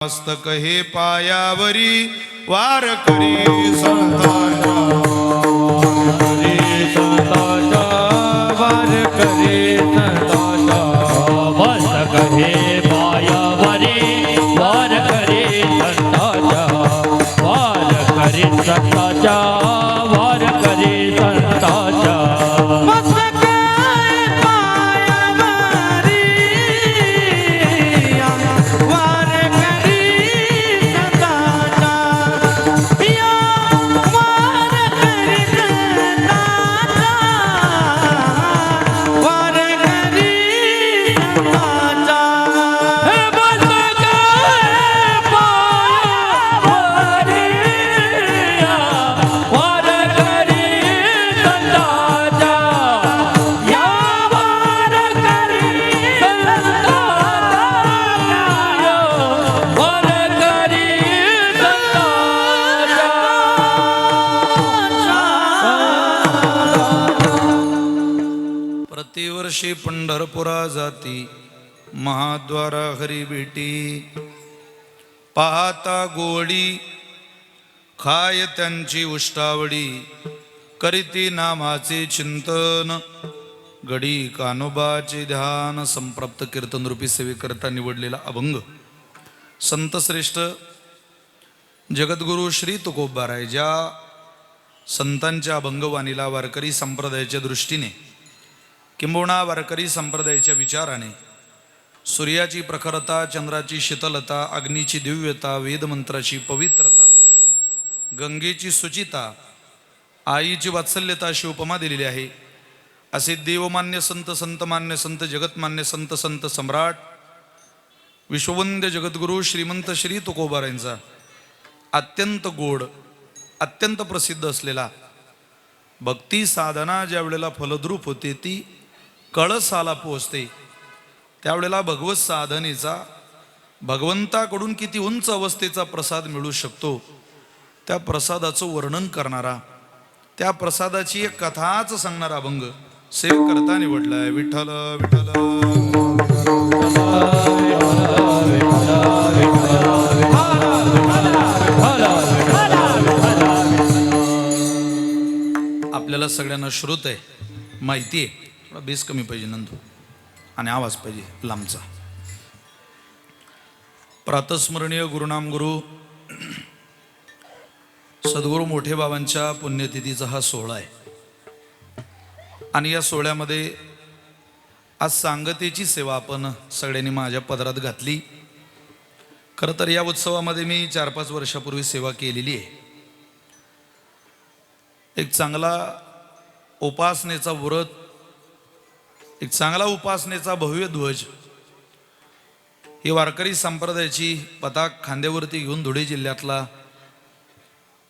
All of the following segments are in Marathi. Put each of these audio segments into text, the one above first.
मस्तक हे पायावरी वार करी संतांच्या वार करे संतांच्या मस्तक हे पायावरी वार करे संतांच्या वार करे संतांच्या वार करे संतांच्या प्रतिवर्षी पंढरपुरा जाती महाद्वारा हरी भेटी पाहता गोडी खाय त्यांची उष्टावडी करीती नामाचे चिंतन गडी कानोबाचे ध्यान. संप्राप्त कीर्तन रूपी सेवेकरता निवडलेला अभंग संत श्रेष्ठ जगद्गुरु श्री तुकोबाराय ज्या संतांच्या अभंगवाणीला वारकरी संप्रदायाच्या दृष्टीने किंबहुना वारकरी संप्रदायाच्या विचाराने सूर्याची प्रखरता, चंद्राची शीतलता, अग्नीची दिव्यता, वेदमंत्राची पवित्रता, गंगेची शुचिता, आईची वात्सल्यता अशी उपमा दिलेली आहे. असे देवमान्य संत, संतमान्य संत, जगतमान्य संत, संत सम्राट विश्ववंद्य जगद्गुरु श्रीमंत श्री तुकोबारायांचा अत्यंत गोड, अत्यंत प्रसिद्ध असलेला भक्ती साधना ज्या वेळेला फलद्रूप होते ती कळसाला पोहोचते त्यावेळेला भगवत साधनेचा भगवंताकडून किती उंच अवस्थेचा प्रसाद मिळू शकतो त्या प्रसादाचं वर्णन करणारा, त्या प्रसादाची एक कथाच सांगणारा अभंग सेवेकरता निवडलाय. विठ्ठल विठ्ठल आपल्याला सगळ्यांना श्रुत आहे, माहिती आहे, थोडा बेस कमी पाहिजे नंदू आणि आवाज पाहिजे लांबचा. प्रातस्मरणीय गुरुनाम गुरु सद्गुरु मोठे बाबांच्या पुण्यतिथीचा हा सोहळा आहे आणि या सोहळ्यामध्ये आज सांगतेची सेवा आपण सगळ्यांनी माझ्या पदरात घातली. खरं तर या उत्सवामध्ये मी 4-5 वर्षापूर्वी सेवा केलेली आहे. एक चांगला उपासनेचा व्रत, एक चांगला उपासनेचा भव्य ध्वज ही वारकरी संप्रदायाची पताक खांद्यावरती घेऊन धुळे जिल्ह्यातला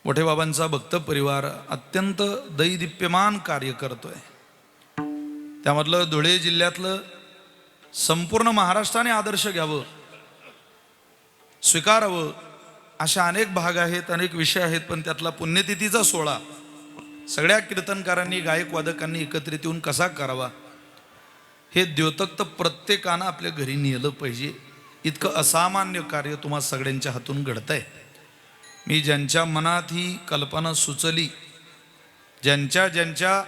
मोठे बाबांचा भक्त परिवार अत्यंत दैदिप्यमान कार्य करतोय. त्यामधलं धुळे जिल्ह्यातलं संपूर्ण महाराष्ट्राने आदर्श घ्यावं, स्वीकारावं अशा अनेक भाग आहेत, अनेक विषय आहेत. पण त्यातला पुण्यतिथीचा सोहळा सगळ्या कीर्तनकारांनी, गायक वादकांनी एकत्रित येऊन कसा करावा हे द्योतक प्रत्येकानं आपल्या घरी नेलं पाहिजे. इतकं असामान्य कार्य तुम्हा सगळ्यांच्या हातून घडतंय. मी ज्यांच्या मनात ही कल्पना सुचली, ज्यांच्या ज्यांच्या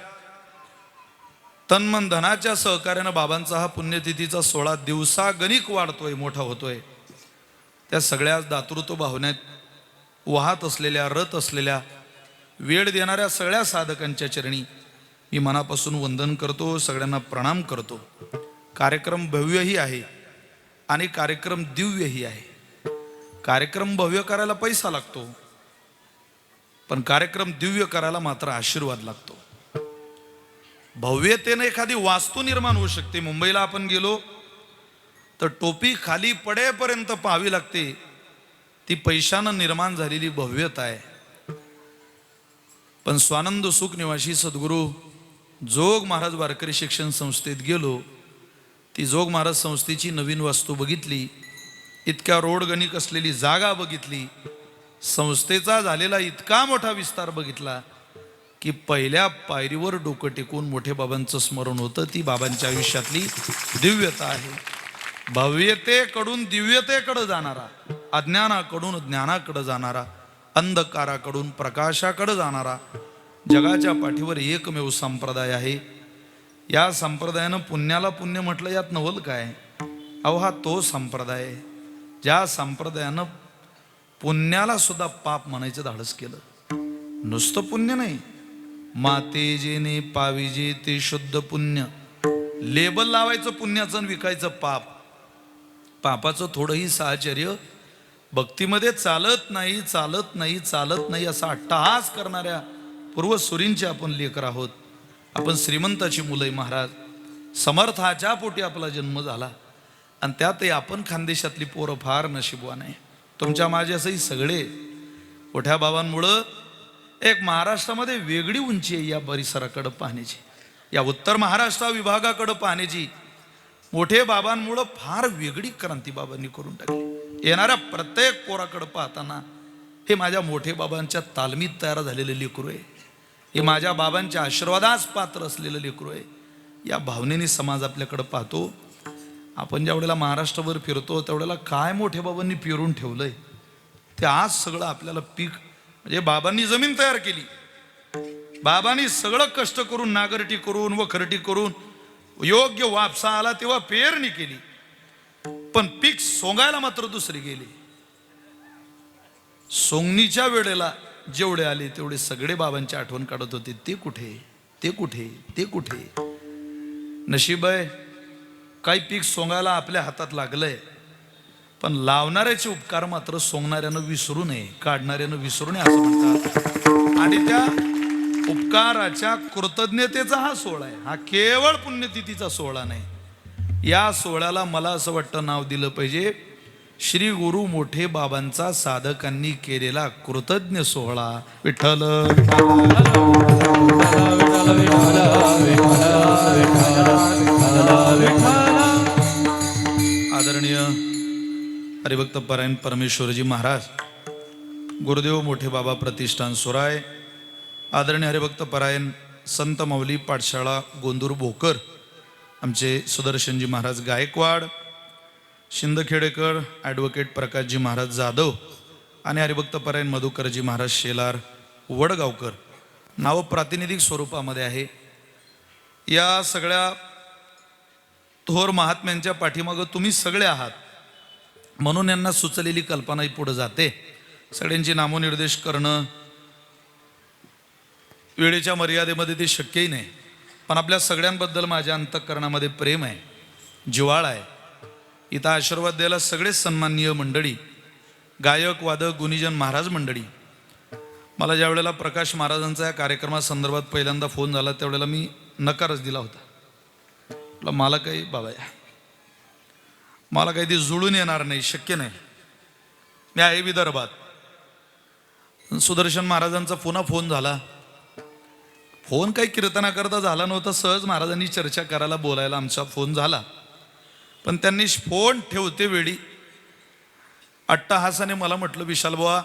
तन्मन धनाच्या सहकार्यानं बाबांचा हा पुण्यतिथीचा सोहळा दिवसागणिक वाढतोय, मोठा होतोय, त्या सगळ्या दातृत्व भावनेत वाहत असलेल्या, रत असलेल्या, वेळ देणाऱ्या सगळ्या साधकांच्या चरणी मी मनापासून वंदन करतो, सगळ्यांना प्रणाम करतो. कार्यक्रम भव्यही आहे आणि कार्यक्रम दिव्यही आहे. कार्यक्रम भव्य करायला पैसा लागतो, पण कार्यक्रम दिव्य करायला मात्र आशीर्वाद लागतो. भव्यतेने एखादी वास्तू निर्माण होऊ शकते. मुंबईला आपण गेलो तर टोपी खाली पडेपर्यंत पाहावी लागते, ती पैशानं निर्माण झालेली भव्यता आहे. पण स्वानंद सुख निवासी सद्गुरू जोग महाराज वारकरी शिक्षण संस्थेत गेलो, ती जोग महाराज संस्थेची नवीन वास्तू बघितली, इतक्या रोडगणिक असलेली जागा बघितली, संस्थेचा झालेला इतका मोठा विस्तार बघितला की पहिल्या पायरीवर डोकं टेकून मोठे बाबांचं स्मरण होतं. ती बाबांच्या आयुष्यातली दिव्यता आहे. भव्यतेकडून दिव्यतेकडे जाणारा, अज्ञानाकडून ज्ञानाकडे जाणारा, अंधकाराकडून प्रकाशाकडे जाणारा जगाच्या पाठीवर एकमेव संप्रदाय आहे. या संप्रदायानं पुण्याला पुण्य म्हटलं, यात नवल काय? अहो हा तो संप्रदाय आहे ज्या संप्रदायानं पुण्याला सुद्धा पाप म्हणायचं धाडस केलं. नुसतं पुण्य नाही, माते जेने पाविजे ते शुद्ध पुण्य. लेबल लावायचं पुण्याचं आणि विकायचं पाप. पापाचं थोडंही साहचर्य भक्तीमध्ये चालत नाही, चालत नाही, चालत नाही असा अट्टहास करणाऱ्या पूर्वसुरींचे आपण लेकर आहोत. आपण श्रीमंताची मुलंही महाराज. समर्थाच्या पोटी आपला जन्म झाला आणि त्यातही आपण खानदेशातली पोरं फार नशीबवान आहे. तुमच्या माझ्यासही सगळे मोठ्या बाबांमुळं एक महाराष्ट्रामध्ये वेगळी उंची आहे या परिसराकडं पाहण्याची, या उत्तर महाराष्ट्र विभागाकडं पाहण्याची. मोठे बाबांमुळं फार वेगळी क्रांती बाबांनी करून टाकली. येणाऱ्या प्रत्येक पोराकडं पाहताना हे माझ्या मोठे बाबांच्या तालमीत तयार झालेलं लेकरू आहे, हे माझ्या बाबांच्या आशीर्वादास पात्र असलेलं लेकरू आहे. या भावनेने समाज आपल्याकडं पाहतो. आपण ज्या वेळेला महाराष्ट्रभर फिरतो त्यावेळेला काय मोठे बाबांनी पेरून ठेवलंय ते आज सगळं आपल्याला पीक, म्हणजे बाबांनी जमीन तयार केली, बाबांनी सगळं कष्ट करून नांगरटी करून वखरटी करून योग्य वापसा आला तेव्हा पेरणी केली, पण पीक सोंगायला मात्र दुसरी गेली. सोंगणीच्या वेळेला जेवढे आले तेवढे सगळे बाबांची आठवण काढत होते. ते कुठे, ते कुठे, ते कुठे? नशीब आहे काही पीक सोंगायला आपल्या हातात लागलंय, पण लावणाऱ्याचे उपकार मात्र सोंगणाऱ्यानं विसरू नये, काढणाऱ्यानं विसरू नये असं म्हणतात. आणि त्या उपकाराच्या कृतज्ञतेचा हा सोहळा आहे. हा केवळ पुण्यतिथीचा सोहळा नाही. या सोहळ्याला मला असं वाटतं नाव दिलं पाहिजे श्री गुरु मोठे बाबांचा साधकांनी केलेला कृतज्ञ सोहळा. विठ्ठल आदरणीय हरिभक्त परायण परमेश्वरजी महाराज, गुरुदेव मोठे बाबा प्रतिष्ठान सुराय, आदरणीय हरिभक्त परायण संत माऊली पाठशाळा गोंदूर भोकर, आमचे सुदर्शनजी महाराज गायकवाड, शिंदखेडेकर, ॲडव्होकेट प्रकाशजी महाराज जाधव आणि हरिभक्त परायण मधुकरजी महाराज शेलार वडगावकर. नावं प्रातिनिधिक स्वरूपामध्ये आहे. या सगळ्या थोर महात्म्यांच्या पाठीमागं तुम्ही सगळे आहात म्हणून यांना सुचलेली कल्पनाही पुढे जाते. सगळ्यांची नामोनिर्देश करणं वेळेच्या मर्यादेमध्ये ते शक्यही नाही, पण आपल्या सगळ्यांबद्दल माझ्या अंतःकरणामध्ये प्रेम आहे, जिव्हाळा आहे. इथं आशीर्वाद द्यायला सगळेच सन्माननीय मंडळी, गायक वादक गुणीजन महाराज मंडळी. मला ज्या वेळेला प्रकाश महाराजांचा या कार्यक्रमासंदर्भात पहिल्यांदा फोन झाला त्यावेळेला मी नकारच दिला होता. मला काही बाबा मला काही ते जुळून येणार नाही, शक्य नाही, मी आहे विदर्भात. सुदर्शन महाराजांचा पुन्हा फोन झाला. फोन काही कीर्तनाकरता झाला नव्हता, सहज महाराजांनी चर्चा करायला बोलायला आमचा फोन झाला. पण त्यांनी फोन ठेवते वेळी अट्टहासाने मला म्हटलं, विशाल बुवा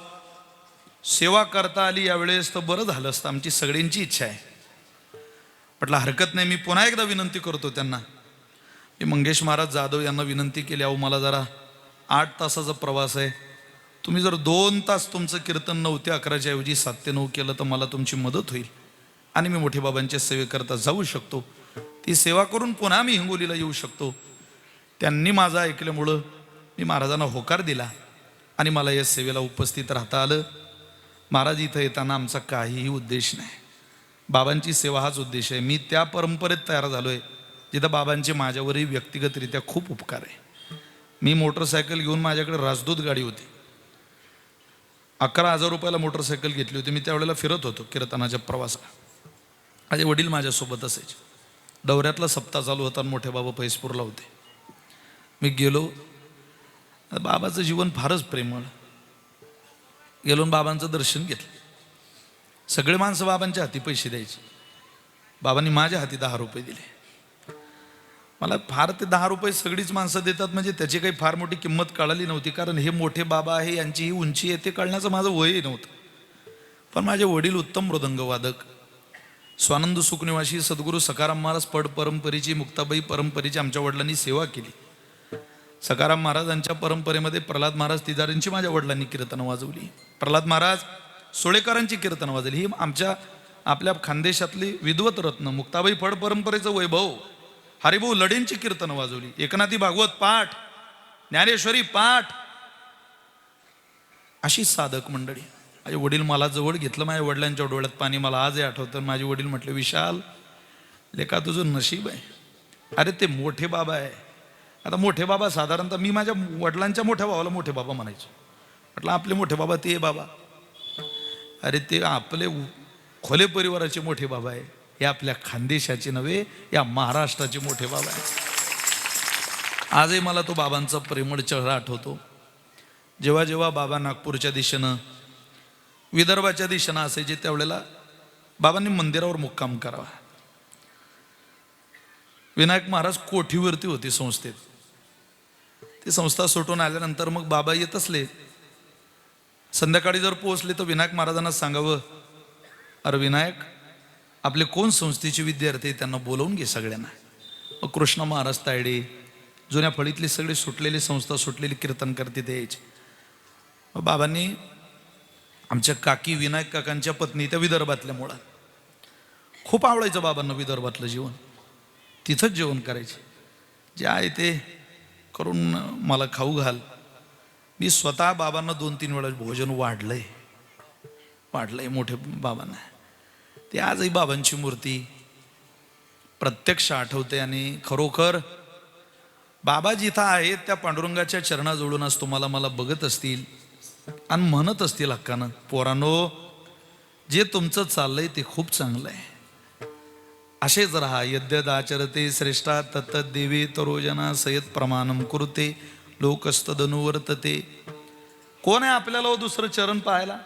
सेवा करता आली यावेळेस तर बरं झालं असतं, आमची सगळ्यांची इच्छा आहे. म्हटलं हरकत नाही, मी पुन्हा एकदा विनंती करतो त्यांना. मी मंगेश महाराज जाधव यांना विनंती केली, अहो मला जरा 8 तासाचा प्रवास आहे, तुम्ही जर 2 तास तुमचं कीर्तन 9 ते 11च्या ऐवजी 7 ते 9 केलं तर मला तुमची मदत होईल आणि मी मोठे बाबांच्या सेवेकरता जाऊ शकतो, ती सेवा करून पुन्हा मी हिंगोलीला येऊ शकतो. त्यांनी माझं ऐकल्यामुळं मी महाराजांना होकार दिला आणि मला या सेवेला उपस्थित राहता आलं. महाराज इथं येताना आमचा काहीही उद्देश नाही, बाबांची सेवा हाच उद्देश आहे. मी त्या परंपरेत तयार झालो आहे जिथं बाबांचे माझ्यावरही व्यक्तिगतरित्या खूप उपकार आहे. मी मोटरसायकल घेऊन, माझ्याकडे राजदूत गाडी होती, 11,000 रुपयाला मोटरसायकल घेतली होती. मी त्यावेळेला फिरत होतो कीर्तनाच्या प्रवासाला. माझे वडील माझ्यासोबत असायचे. दौऱ्यातला सप्ताह चालू होता, मोठे बाबा फैसपूरला होते. मी गेलो, बाबाचं जीवन फारच प्रेमळ. गेलो बाबांचं दर्शन घेतलं. सगळे माणसं बाबांच्या हाती पैसे द्यायचे, बाबांनी माझ्या हाती 10 रुपये दिले. मला फार ते 10 रुपये सगळीच माणसं देतात म्हणजे त्याची काही फार मोठी किंमत कळाली नव्हती, कारण हे मोठे बाबा आहे, यांची ही उंची आहे ते कळण्याचं माझं वयही नव्हतं. पण माझे वडील उत्तम मृदंगवादक, स्वानंद सुखनिवासी सद्गुरू सखाराम महाराज पड परंपरेची, मुक्ताबाई परंपरेची आमच्या वडिलांनी सेवा केली. सखाराम महाराजांच्या परंपरेमध्ये प्रल्हाद महाराज तिजारींची माझ्या वडिलांनी कीर्तनं वाजवली, प्रल्हाद महाराज सोळेकरांची कीर्तनं वाजवली. ही आपल्या खानदेशातली विद्वत रत्न मुक्ताबाई फड परंपरेचं वैभव, हरिभाऊ लडेंची कीर्तनं वाजवली, एकनाथी भागवत पाठ, ज्ञानेश्वरी पाठ, अशी साधक मंडळी. माझे वडील मला जवळ घेतलं, माझ्या वडिलांच्या डोळ्यात पाणी मला आजही आठवतं. माझे वडील म्हटले, विशाल लेका तुझं नशीब आहे. अरे ते मोठे बाबा आहे. आता मोठे बाबा साधारणतः मी माझ्या वडिलांच्या मोठ्या भावाला मोठे बाबा म्हणायचो. म्हटलं आपले मोठे बाबा ते बाबा, अरे ते आपले खोले परिवाराचे मोठे बाबा आहे. हे आपल्या खानदेशाचे नव्हे, या महाराष्ट्राचे मोठे बाबा आहे. आजही मला तो बाबांचा प्रेमळ चेहरा आठवतो. जेव्हा जेव्हा बाबा नागपूरच्या दिशेनं विदर्भाच्या दिशेनं असायचे त्यावेळेला बाबांनी मंदिरावर मुक्काम करावा. विनायक महाराज कोठीवरती होती संस्थेत. ती संस्था सुटून आल्यानंतर मग बाबा येत असले, संध्याकाळी जर पोहोचले तर विनायक महाराजांना सांगावं, अरे विनायक आपले कोण संस्थेचे विद्यार्थी त्यांना बोलवून घे सगळ्यांना. मग कृष्ण महाराज तायडे जुन्या फळीतली सगळी सुटलेली संस्था सुटलेली कीर्तन करते ते यायचे. मग बाबांनी आमच्या काकी विनायक काकांच्या पत्नी त्या विदर्भातल्या मुळात खूप आवडायचं बाबांना विदर्भातलं जेवण. तिथंच जेवण करायचे. जे आहे ते करून मला खाऊ घाल. मी स्वतः बाबांना 2-3 वेळा भोजन वाढलंय मोठे बाबांना. ते आजही बाबांची मूर्ती प्रत्यक्ष आठवते. आणि खरोखर बाबा जिथं आहेत त्या पांडुरंगाच्या चरणाजवळून आज तुम्हाला मला बघत असतील आणि म्हणत असतील हक्कानं, पोरांनो जे तुमचं चाललंय ते खूप चांगलं आहे, असेच राहा. यद्यदाचरते श्रेष्ठा तत्त देवी तरोजना सयत प्रमाणम कुरुते लोकस्तदनुवर्तते. कोण आहे आपल्याला दुसरं चरण पाहायला?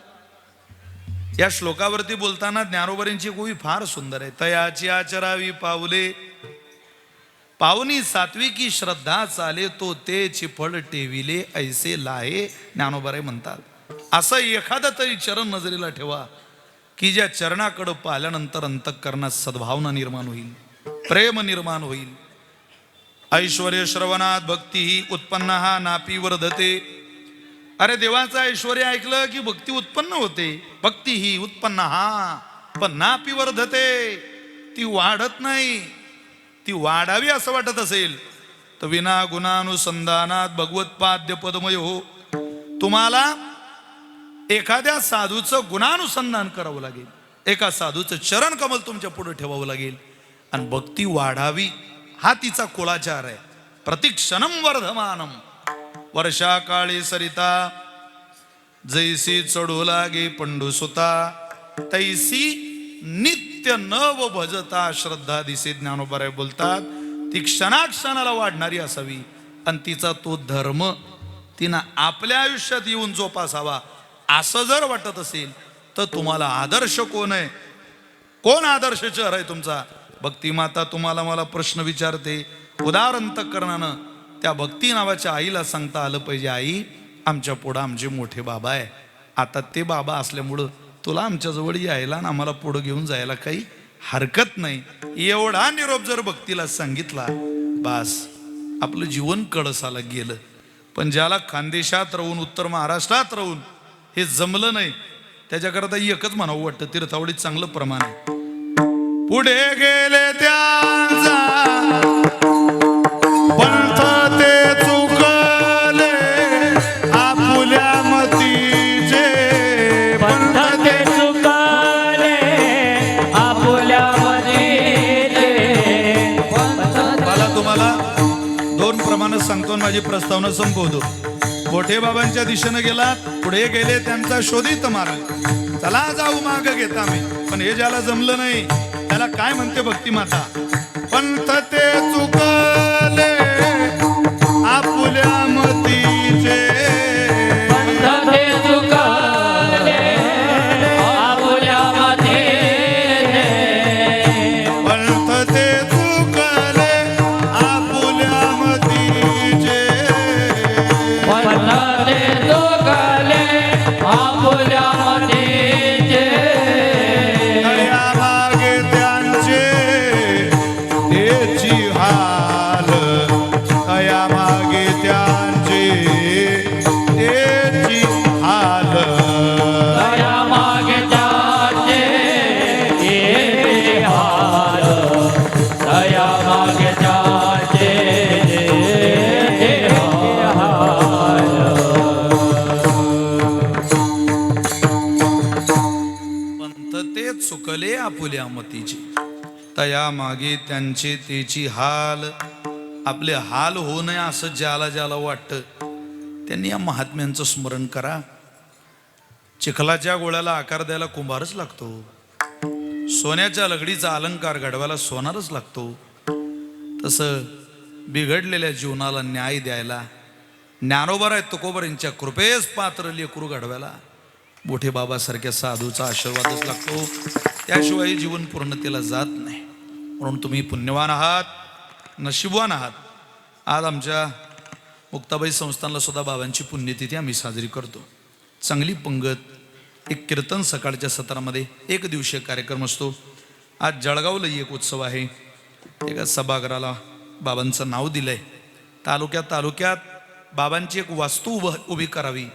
या श्लोकावरती बोलताना ज्ञानोबरींची गोवी फार सुंदर आहे. तयाची आचरावी पावले पावनी सात्विकी श्रद्धा चाले तो तेची फळ टेविले ऐसे लाहे. ज्ञानोबराय म्हणतात, असं एखादं तरी चरण नजरेला ठेवा की ज्या चरणाकडं पाहिल्यानंतर अंतःकरणात सद्भावना निर्माण होईल, प्रेम निर्माण होईल. ऐश्वर्य श्रवणात भक्ती ही उत्पन्न हा नापी वर्धते. अरे देवाचं ऐश्वर्य ऐकलं की भक्ती उत्पन्न होते. भक्ती ही उत्पन्न हा पण नापी वर्धते, ती वाढत नाही. ती वाढावी असं वाटत असेल तर विना गुणानुसंधानात भगवत्पाद्य पदमय हो. तुम्हाला एखाद्या साधूचं गुणानुसंधान करावं लागेल, एका साधूचं चरण कमल तुमच्या पुढे ठेवावं लागेल आणि भक्ती वाढावी हा तिचा कुळाचार आहे. प्रतिक्षणम वर्धमानम वर्षा काळी सरिता जैसी चढू लागे पंडुसुता तैसी नित्य नव भजता श्रद्धा दिसे. ज्ञानोबराय बोलतात, ती क्षणाक्षणाला वाढणारी असावी आणि तिचा तो धर्म तिनं आपल्या आयुष्यात येऊन जोपासावा. असं जर वाटत असेल तर तुम्हाला आदर्श कोण आहे? कोण आदर्श चेहरा आहे तुमचा? भक्ती माता तुम्हाला मला प्रश्न विचारते. उदार अंतःकरणानं त्या भक्ती नावाच्या आईला सांगता आलं पाहिजे, आई आमच्या पुढं आमचे मोठे बाबा आहे. आता ते बाबा असल्यामुळं तुला आमच्या जवळ यायला आणि आम्हाला पुढं घेऊन जायला काही हरकत नाही. एवढा निरोप जर भक्तीला सांगितला, बास आपलं जीवन कळसाला गेलं. पण ज्याला खानदेशात राहून उत्तर महाराष्ट्रात राहून हे जमलं नाही, त्याच्याकरता एकच म्हणावं वाटतं, तीर्थावळीत चांगलं प्रमाण आहे. पुढे गेले त्यांचा पंथ ते चुकले आपुल्या मतीचे. पंथ ते चुकले आपुल्या मतीचे. मला तुम्हाला 2 प्रमाणात सांगतो आणि माझी प्रस्तावना संपवतो. मोठे बाबांच्या दिशेनं गेला, पुढे गेले त्यांचा शोधित मार्ग. चला जाऊ माग घेता मी. पण हे ज्याला जमलं नाही त्याला काय म्हणते भक्ती माता? पंथ ते चुकले आपुल्या मतीचे. पंथ ते चुकले आपुल्या मतीचे. पंथ ते चुकले आपुल्या मतीचे. पंथ ते चुकले आपुल्या मतीचे. तया मागे त्यांचे तेची हा आपुल्या मतीचे, तया मागे त्यांचे तेची हाल. आपले हाल होऊ नये असं ज्याला ज्याला वाटतं त्यांनी या महात्म्यांचं स्मरण करा. चिखलाच्या गोळ्याला आकार द्यायला कुंभारच लागतो, सोन्याच्या लगडीचा अलंकार घडवायला सोनारच लागतो. तसं बिघडलेल्या जीवनाला न्याय द्यायला ज्ञानोबराय तुकोबर यांच्या कृपेस पात्र लेकरू घडवायला मोठे बाबासारख्या साधूचा आशीर्वादच लागतो. त्याशिवाय जीवन पूर्णतेला जात नाही. म्हणून तुम्ही पुण्यवान आहात, नशीबवान आहात. आज आमच्या मुक्ताबाई संस्थानला सुद्धा बाबांची पुण्यतिथी आम्ही साजरी करतो. चांगली पंगत, एक कीर्तन सकाळच्या सत्रामध्ये एक दिवसीय कार्यक्रम असतो. आज जळगावला एक उत्सव आहे. एका सभागृहाला बाबांचं नाव दिलंय. तालुक्यात बाबांची एक वास्तू उभी करावी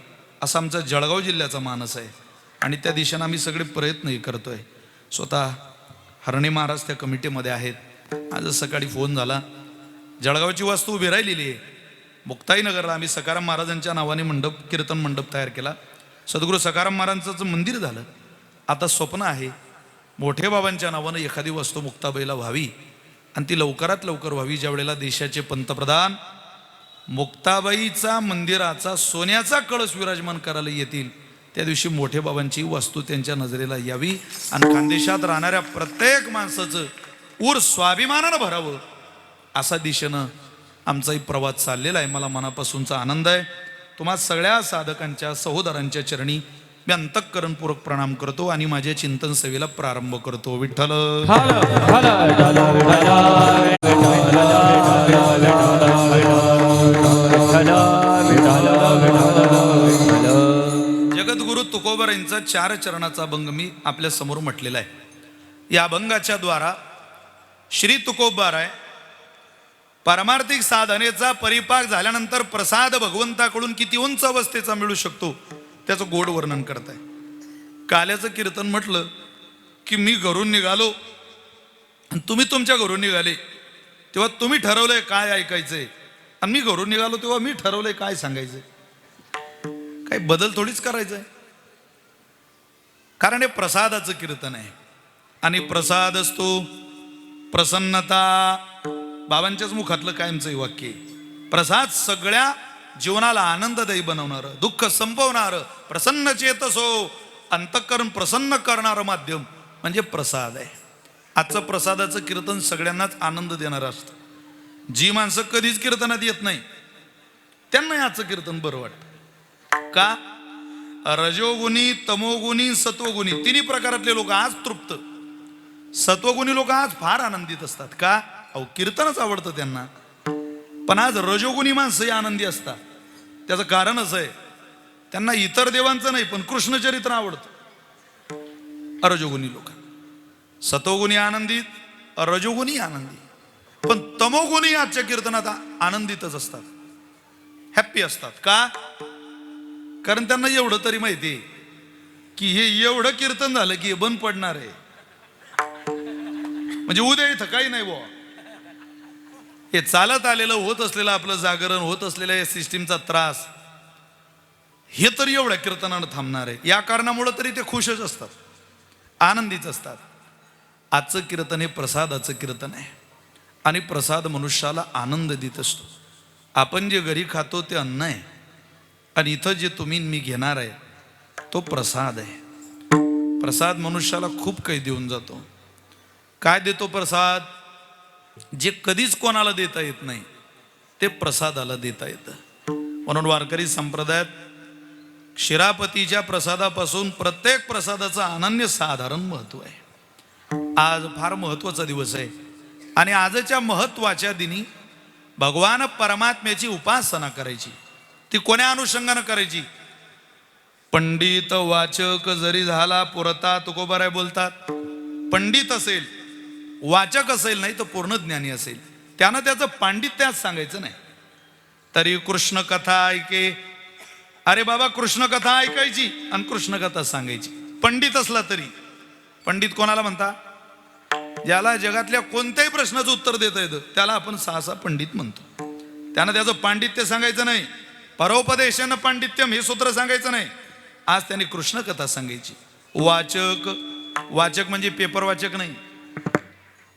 असा आमचा जळगाव जिल्ह्याचा मानस आहे. आणि त्या दिशेनं आम्ही सगळे प्रयत्नही करतोय. स्वतः हरणे महाराज त्या कमिटीमध्ये आहेत. आज सकाळी फोन झाला, जळगावची वास्तू उभी राहिलेली आहे. मुक्ताईनगरला आम्ही सखाराम महाराजांच्या नावाने कीर्तन मंडप तयार केला. सद्गुरू सखाराम महाराजांचं मंदिर झालं. आता स्वप्न आहे मोठे बाबांच्या नावानं एखादी वास्तू मुक्ताबाईला व्हावी आणि ती लवकरात लवकर व्हावी. ज्या वेळेला देशाचे पंतप्रधान मुक्ताबाईचा मंदिराचा सोन्याचा कळस विराजमान करायला येतील त्या दिवशी मोठे बाबांची वास्तू त्यांच्या नजरेला यावी आणि खानदेशात राहणाऱ्या प्रत्येक माणसाचं ऊर स्वाभिमानानं भरावं असा दिशेनं आमचाही प्रवास चाललेला आहे. मला मनापासूनचा आनंद आहे. तुम्हा सगळ्या साधकांच्या सहोदरांच्या चरणी मी अंतःकरणपूर्वक प्रणाम करतो आणि माझ्या चिंतन सेवेला प्रारंभ करतो. विठ्ठल जगद्गुरु तुकोबर यांचा 4 चरणाचा अभंग मी आपल्या समोर म्हटलेला आहे. या अभंगाच्या द्वारा श्री तुकोबाराय पारमार्थिक साधनेचा परिपाक झाल्यानंतर प्रसाद भगवंताकडून किती उंच अवस्थेचा मिळू शकतो त्याचं गोड वर्णन करताय. काल्याचं कीर्तन म्हटलं की मी घरून निघालो आणि तुम्ही तुमच्या घरून निघाले तेव्हा तुम्ही ठरवलंय काय ऐकायचंय आणि मी घरून निघालो तेव्हा मी ठरवलंय काय सांगायचंय. काही बदल थोडीच करायचंय, कारण हे प्रसादाचं कीर्तन आहे. आणि प्रसाद असतो प्रसन्नता. बाबांच्याच मुखातलं कायमचं वाक्य आहे. प्रसाद सगळ्या जीवनाला आनंददायी बनवणारं, दुःख संपवणारं, प्रसन्न चेतसो अंतःकरण प्रसन्न करणारं माध्यम म्हणजे प्रसाद आहे. आजचं प्रसादाचं कीर्तन सगळ्यांनाच आनंद देणारं असतं. जी माणसं कधीच कीर्तनात येत नाही त्यांना आजचं कीर्तन बरं वाटतं. का? रजोगुणी, तमोगुणी, सत्वगुणी तिन्ही प्रकारातले लोक आज तृप्त. सत्वगुणी लोक आज फार आनंदित असतात. का? अहो कीर्तनच आवडतं त्यांना. पण आज रजोगुणी माणसंही आनंदी असतात. त्याचं कारण असं आहे त्यांना इतर देवांचं नाही पण कृष्णचरित्र आवडतं. रजोगुणी लोक. सत्वगुणी आनंदित, रजोगुणी आनंदी. पण तमोगुणी आजच्या कीर्तनात आनंदितच असतात, हॅप्पी असतात. का? कारण त्यांना एवढं तरी माहिती आहे की हे एवढं कीर्तन झालं की हे बंद पडणार आहे. म्हणजे उद्या इथं काही नाही बुवा. हे चालत आलेलं होत असलेलं आपलं जागरण, होत असलेल्या या सिस्टीमचा त्रास हे तरी एवढ्या कीर्तनानं थांबणार आहे. या कारणामुळे तरी ते खुशच असतात, आनंदीच असतात. आजचं कीर्तन हे प्रसादाचं कीर्तन आहे आणि प्रसाद मनुष्याला आनंद देत असतो. आपण जे घरी खातो ते अन्न आहे आणि इथं जे तुम्ही मी घेणार आहे तो प्रसाद आहे. प्रसाद मनुष्याला खूप काही देऊन जातो. काय देतो प्रसाद? जे कधीच कोणाला देता येत नाही ते प्रसादाला देता येतं. म्हणून वारकरी संप्रदायात शिरापतीच्या प्रसादापासून प्रत्येक प्रसादाचं अनन्यसाधारण महत्व आहे. आज फार महत्वाचा दिवस आहे आणि आजच्या महत्वाच्या दिनी भगवान परमात्म्याची उपासना करायची. ती कोण्या अनुषंगानं करायची? पंडित वाचक जरी झाला पुरता तुकोबाराय बोलतात. पंडित असेल, वाचक असेल, नाही तर पूर्ण ज्ञानी असेल, त्यानं त्याचं पांडित्यात सांगायचं नाही. तरी कृष्ण कथा ऐके. अरे बाबा कृष्ण कथा ऐकायची आणि कृष्ण कथा सांगायची. पंडित असला तरी. पंडित कोणाला म्हणता? ज्याला जगातल्या कोणत्याही प्रश्नाचं उत्तर देता येतं त्याला आपण सहसा पंडित म्हणतो. त्यानं त्याचं पांडित्य सांगायचं नाही. परोपदेशानं पांडित्यम हे सूत्र सांगायचं नाही. आज त्याने कृष्ण कथा सांगायची. वाचक वाचक म्हणजे पेपर वाचक नाही.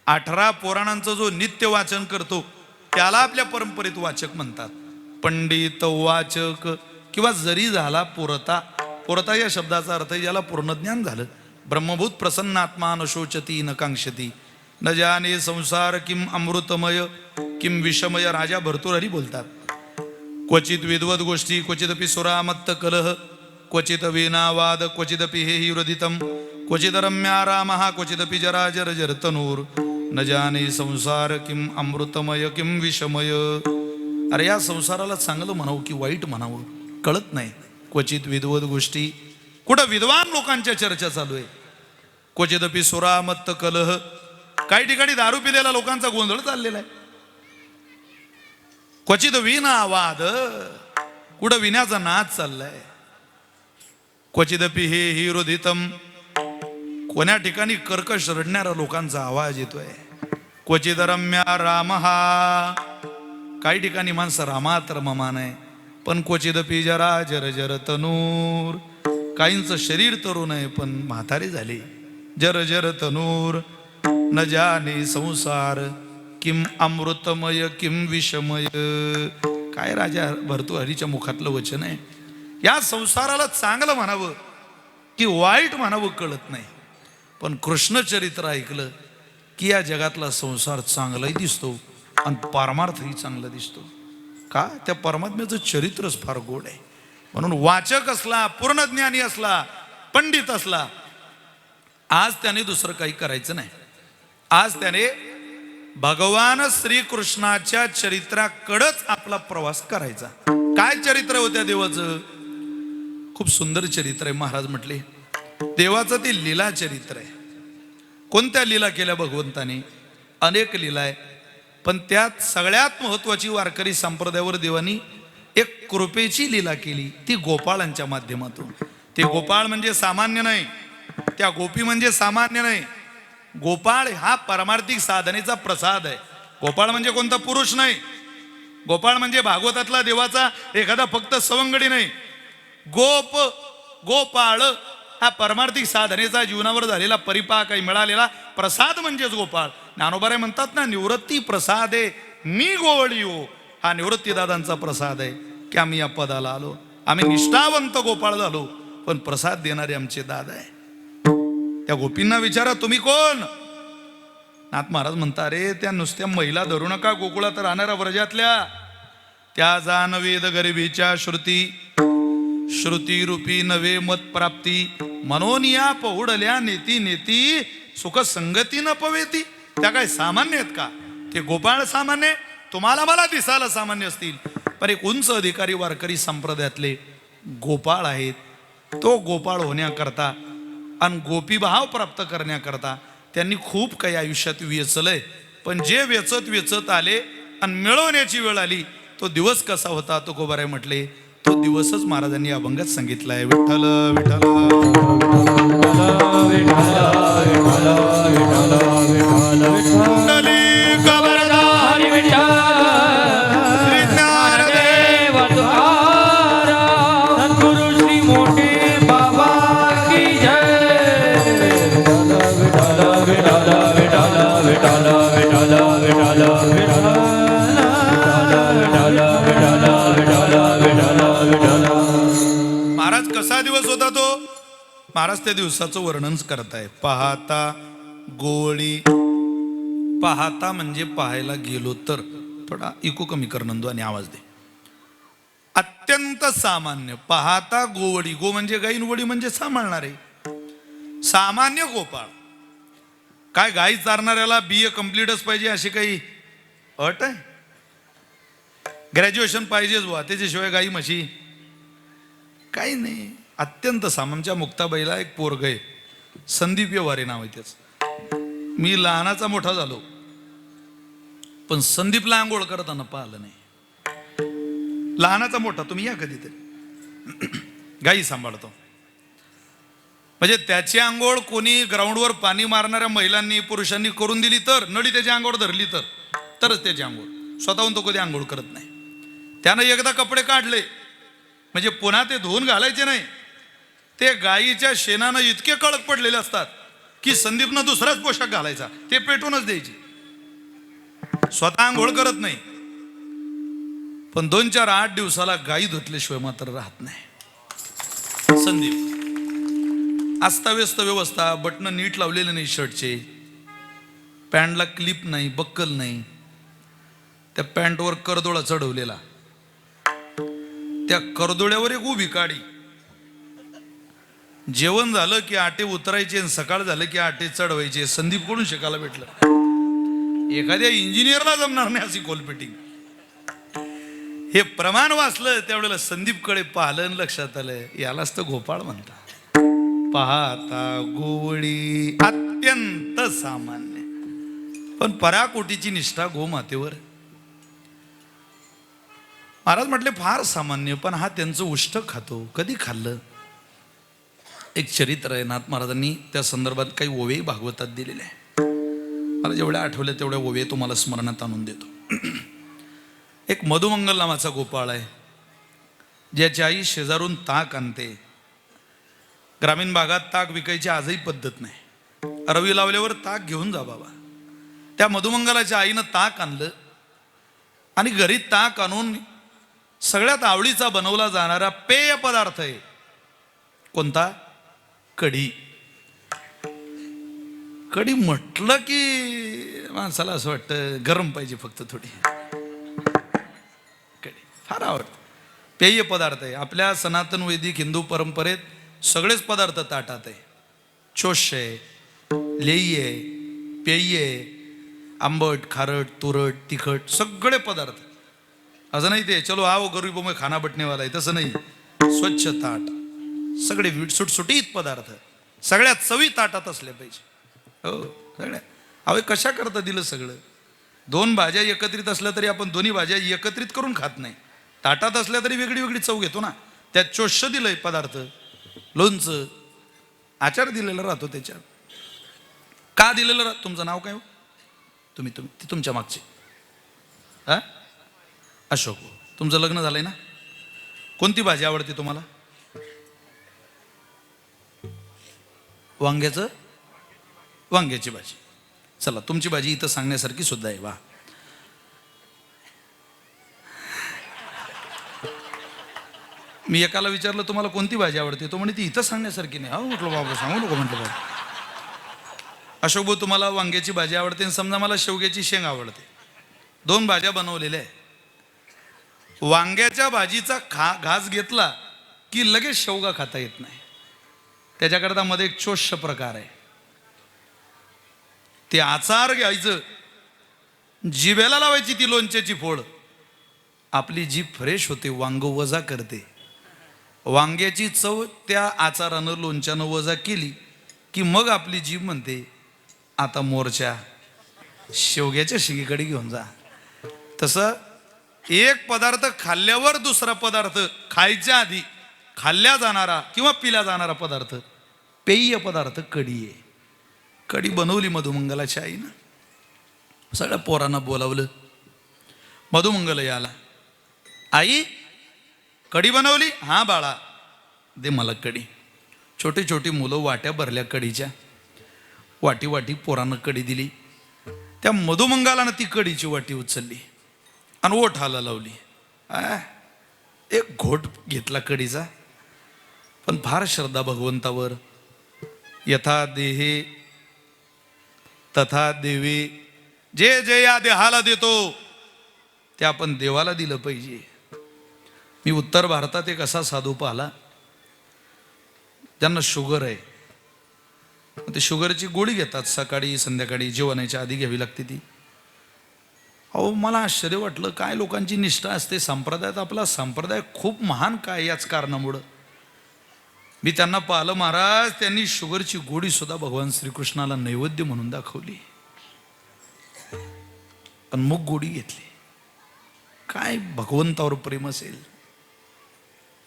18 पुराणांचं जो नित्य वाचन करतो त्याला आपल्या परंपरेत वाचक म्हणतात. पंडित, वाचक किंवा जरी झाला पुरता. पुरता या शब्दाचा अर्थ आहे ज्याला पूर्ण ज्ञान झालं. ब्रह्मभूत प्रसन्नात्मा न शोचती न कांक्षती न जाने संसार किम अमृतमय किम विषमय. राजा भर्तृहरी बोलतात. क्वचित विद्वद गोष्टी क्वचिदपि सुरामत्त कलह क्वचित वीणावाद क्वचिदपि हे हृदितम क्वचित रम्या रामः क्वचिदपि जराजर जरतनूर न जाने संसार किम अमृतमय किम विषमय. अरे या संसाराला चांगलं म्हणावं की वाईट म्हणावं कळत नाही. क्वचित विद्वद गोष्टी, कुठं विद्वान लोकांच्या चर्चा चालू आहे. क्वचिदपि सुरामत्त कलह, काही ठिकाणी दारू पिलेला लोकांचा गोंधळ चाललेला आहे. क्वचित वीणावाद, कुठं विण्याचा नाच चाललाय. क्वचिदपि हे हिरोधितम, कोण्या ठिकाणी कर्कश रडणाऱ्या लोकांचा आवाज येतोय. क्वचित रम्या रामहा, काही ठिकाणी माणसं रामात रममान आहे. पण क्वचिदपि जरा जर जर तनूर, काहींचं शरीर तरुण आहे पण म्हातारे झाले. जर जर तनूर न जाने संसार किम अमृतमय किम विषमय. काय राजा भर्तृहरीच्या मुखातलं वचन आहे. या संसाराला चांगलं म्हणावं की वाईट म्हणावं कळत नाही. पण कृष्ण चरित्र ऐकलं की या जगातला संसार चांगलाही दिसतो आणि परमार्थही चांगला दिसतो. का? त्या परमात्म्याचं चरित्रच फार गोड आहे. म्हणून वाचक असला, पूर्णज्ञानी असला, पंडित असला, आज त्याने दुसरं काही करायचं नाही. आज त्याने भगवान श्रीकृष्णाच्या चरित्राकडंच आपला प्रवास करायचा. काय चरित्र होत्या देवाचं? खूप सुंदर चरित्र आहे. महाराज म्हटले देवाचं ते लीला चरित्र आहे. कोणत्या लीला केल्या भगवंताने? अनेक लीला आहे. पण त्यात सगळ्यात महत्वाची वारकरी संप्रदायावर देवानी एक कृपेची लीला केली, ती गोपाळांच्या माध्यमातून. ते गोपाळ म्हणजे सामान्य नाही, त्या गोपी म्हणजे सामान्य नाही. गोपाळ हा परमार्थिक साधनेचा प्रसाद आहे. गोपाळ म्हणजे कोणता पुरुष नाही. गोपाळ म्हणजे भागवतातला देवाचा एखादा फक्त सवंगडी नाही. गोप, गोपाळ हा परमार्थिक साधनेचा जीवनावर झालेला परिपाक आहे, मिळालेला प्रसाद म्हणजेच गोपाळ. ज्ञानोबाराय म्हणतात ना, निवृत्ती प्रसाद आहे मी गोवळी हो. हा निवृत्ती दादांचा प्रसाद आहे की आम्ही या पदाला आलो. आम्ही निष्ठावंत गोपाळ झालो, पण प्रसाद देणारे आमचे दादा आहे. त्या गोपींना विचारा तुम्ही कोण? नाथ महाराज म्हणता, अरे त्या नुसत्या महिला धरू नका, गोकुळात राहणाऱ्या व्रजातल्या. त्या जान वेद गरिबीच्या श्रुती, श्रुती रूपी नवे मत प्राप्ती, मनोनिया पहुडल्या नेती नेती सुख संगती न पवेती. त्या काय सामान्य आहेत का? ते गोपाळ सामान्य, तुम्हाला मला दिसायला सामान्य असतील, पण एक उंच अधिकारी वारकरी संप्रदायातले गोपाळ आहेत. तो गोपाळ होण्याकरता आणि गोपीभाव प्राप्त करण्याकरता त्यांनी खूप काही आयुष्यात वेचलंय. पण जे वेचत वेचत आले आणि मिळवण्याची वेळ आली, तो दिवस कसा होता? तो गोबाराय म्हटले, तो दिवसच महाराजांनी अभंगात सांगितलाय. विठ्ठल विठ्ठल महाराज कसा दिवस होता तो? महाराज त्या दिवसाचं वर्णन करताय. पाहता गोळी, पाहता म्हणजे पाहायला गेलो तर. थोडा इको कमी कर नंदू आणि आवाज दे. अत्यंत सामान्य. पाहता गोवडी, गो म्हणजे गाईन, वडी म्हणजे सांभाळणारे. सामान्य गोपाळ. काय गाई चारणाऱ्याला BA कम्प्लीटच पाहिजे अशी काही अट आहे? ग्रॅज्युएशन पाहिजेच बुवा, त्याच्याशिवाय गाई म्हशी काही नाही. अत्यंत सामान्य. मुक्ताबाईला एक पोरग आहे, संदीप व्यवहारे नाव आहे त्याचं. मी लहानाचा मोठा झालो, पण संदीपला आंघोळ करताना पाहिलं नाही. लहानाचा मोठा, तुम्ही या कधीतरी. गाई सांभाळतो म्हणजे त्याची आंघोळ कोणी ग्राउंडवर पाणी मारणाऱ्या महिलांनी पुरुषांनी करून दिली तर, नळी त्याची आंघोळ धरली तरच त्याची आंघोळ. स्वतःहून तो कधी आंघोळ करत नाही. त्यानं एकदा कपडे काढले म्हणजे पुन्हा ते धुवून घालायचे नाही. ते गायीच्या शेणानं इतके कडक पडलेले असतात की संदीपनं दुसराच पोशाख घालायचा, ते पेटूनच द्यायची. स्वतः आंघोळ करत नाही, पण 2-4-8 दिवसाला गाई धुतल्याशिवाय मात्र राहत नाही. संदीप अस्ताव्यस्त व्यवस्था, बटन नीट लावलेले नाही शर्टचे, पॅन्टला क्लिप नाही, बक्कल नाही, त्या पॅन्टवर करदोळा चढवलेला, त्या करदोळ्यावर एक उभी काडी. जेवण झालं की आटे उतरायचे आणि सकाळ झालं की आटे चढवायचे. संदीप कडून शिकायला भेटलं. एखाद्या इंजिनियरला जमणार नाही अशी कोलपेटिंग. हे प्रमाण वाचलं त्यावेळेला संदीपकडे पाहिलं आणि लक्षात आलं, यालाच तर गोपाळ म्हणतात. पाहता गोवळी अत्यंत सामान्य, पण पराकोटीची निष्ठा गोमातेवर. महाराज म्हटले फार सामान्य, पण हा त्यांचं उष्ट खातो. कधी खाल्लं? एक चरित्र आहे, नाथ महाराजांनी त्या संदर्भात काही ओवे भागवतात दिलेले आहे. मला जेवढ्या आठवल्या तेवढ्या ओवे तुम्हाला स्मरणात आणून देतो. एक मधुमंगल नावाचा गोपाळ आहे, ज्याची आई शेजारून ताक आणते. ग्रामीण भागात ताक विकायची आजही पद्धत नाही. रवी लावल्यावर ताक घेऊन जा बाबा. त्या मधुमंगलाच्या आईनं ताक आणलं आणि घरी ताक आणून सगळ्यात आवडीचा बनवला जाणारा पेय पदार्थ आहे कोणता? कढी. कढी म्हटलं की माणसाला असं वाटतं गरम पाहिजे फक्त थोडी. कढी फार आवडतं. पेय पदार्थ आहे. आपल्या सनातन वैदिक हिंदू परंपरेत सगळेच पदार्थ ताटात आहे. चोष आहे, लेई आहे, पेय आहे, आंबट, खारट, तुरट, तिखट, सगळे पदार्थ. असं नाही ते चलो आओ गरीबों में खाना बटने वाला आहे, तसं नाही. स्वच्छ ताट, सगळे सुटसुटीत पदार्थ, सगळ्यात चवी ताटात असल्या पाहिजे. हो सगळ्या. अहो कशा करता दिलं सगळं? 2 भाज्या एकत्रित असल्या तरी आपण दोन्ही भाज्या एकत्रित करून खात नाही. ताटात असल्या तरी वेगळी वेगळी चव घेतो ना. त्यात चोष्य दिलंय पदार्थ, लोणचं, आचार दिलेला राहतो त्याच्यात. का दिलेलं राहतं? तुमचं नाव काय हो? तुम्ही तुमच्या मागचे हा अशोक. तुमचं लग्न झालंय ना? कोणती भाजी आवडते तुम्हाला? वांग्याची भाजी. चला तुमची भाजी इथं सांगण्यासारखी सुद्धा आहे. वा. मी एकाला विचारलं तुम्हाला कोणती भाजी आवडते, तो म्हणे ती इथं सांगण्यासारखी नाही. हो म्हटलं बाबा सांगू नको म्हटलं बाबा. अशोक भाऊ तुम्हाला वांग्याची भाजी आवडते आणि समजा मला शेवग्याची शेंग आवडते. 2 भाज्या बनवलेल्या आहे. वांग्याच्या भाजीचा घास घेतला की लगेच शेवगा खाता येत नाही. त्याच्याकरता मध्ये एक चोष्य प्रकार आहे. ते आचार घ्यायचं, जिभेला लावायची ती लोणच्याची फोड. आपली जीभ फ्रेश होते, वांग वजा करते. वांग्याची चव त्या आचारानं लोणच्यानं वजा केली की मग आपली जीभ म्हणते आता मोर्चा शेवग्याच्या शिगीकडे घेऊन जा. तसं एक पदार्थ खाल्ल्यावर दुसरा पदार्थ खायच्या आधी खाल्ल्या जाणारा किंवा पिल्या जाणारा पदार्थ पेय पदार्थ कढी आहे. कढी बनवली मधुमंगलाच्या आईनं. सगळ्या पोरांना बोलावलं. मधुमंगल याला, आई कढी बनवली? हां बाळा दे मला कढी. छोटी छोटी मुलं वाट्या भरल्या कढीच्या. वाटी वाटी पोरांना कढी दिली. त्या मधुमंगलानं ती कढीची वाटी उचलली आणि ओठाला लावली. एक घोट घेतला कढीचा, पण फार श्रद्धा भगवंतावर. यथा देहे तथा देवे. जे जे या देहाला देतो ते आपण देवाला दिलं पाहिजे. मी उत्तर भारतात एक असा साधू पाहिला, ज्यांना शुगर आहे. ते शुगरची गोळी घेतात सकाळी संध्याकाळी, जेवणाच्या आधी घ्यावी लागते ती. अहो मला आश्चर्य वाटलं, काय लोकांची निष्ठा असते संप्रदायात. आपला संप्रदाय खूप महान काय याच कारणामुळं. मी त्यांना पाहिलं, महाराज त्यांनी शुगरची गोळी सुद्धा भगवान श्रीकृष्णाला नैवेद्य म्हणून दाखवली आणि मग गोळी घेतली. काय भगवंतावर प्रेम असेल.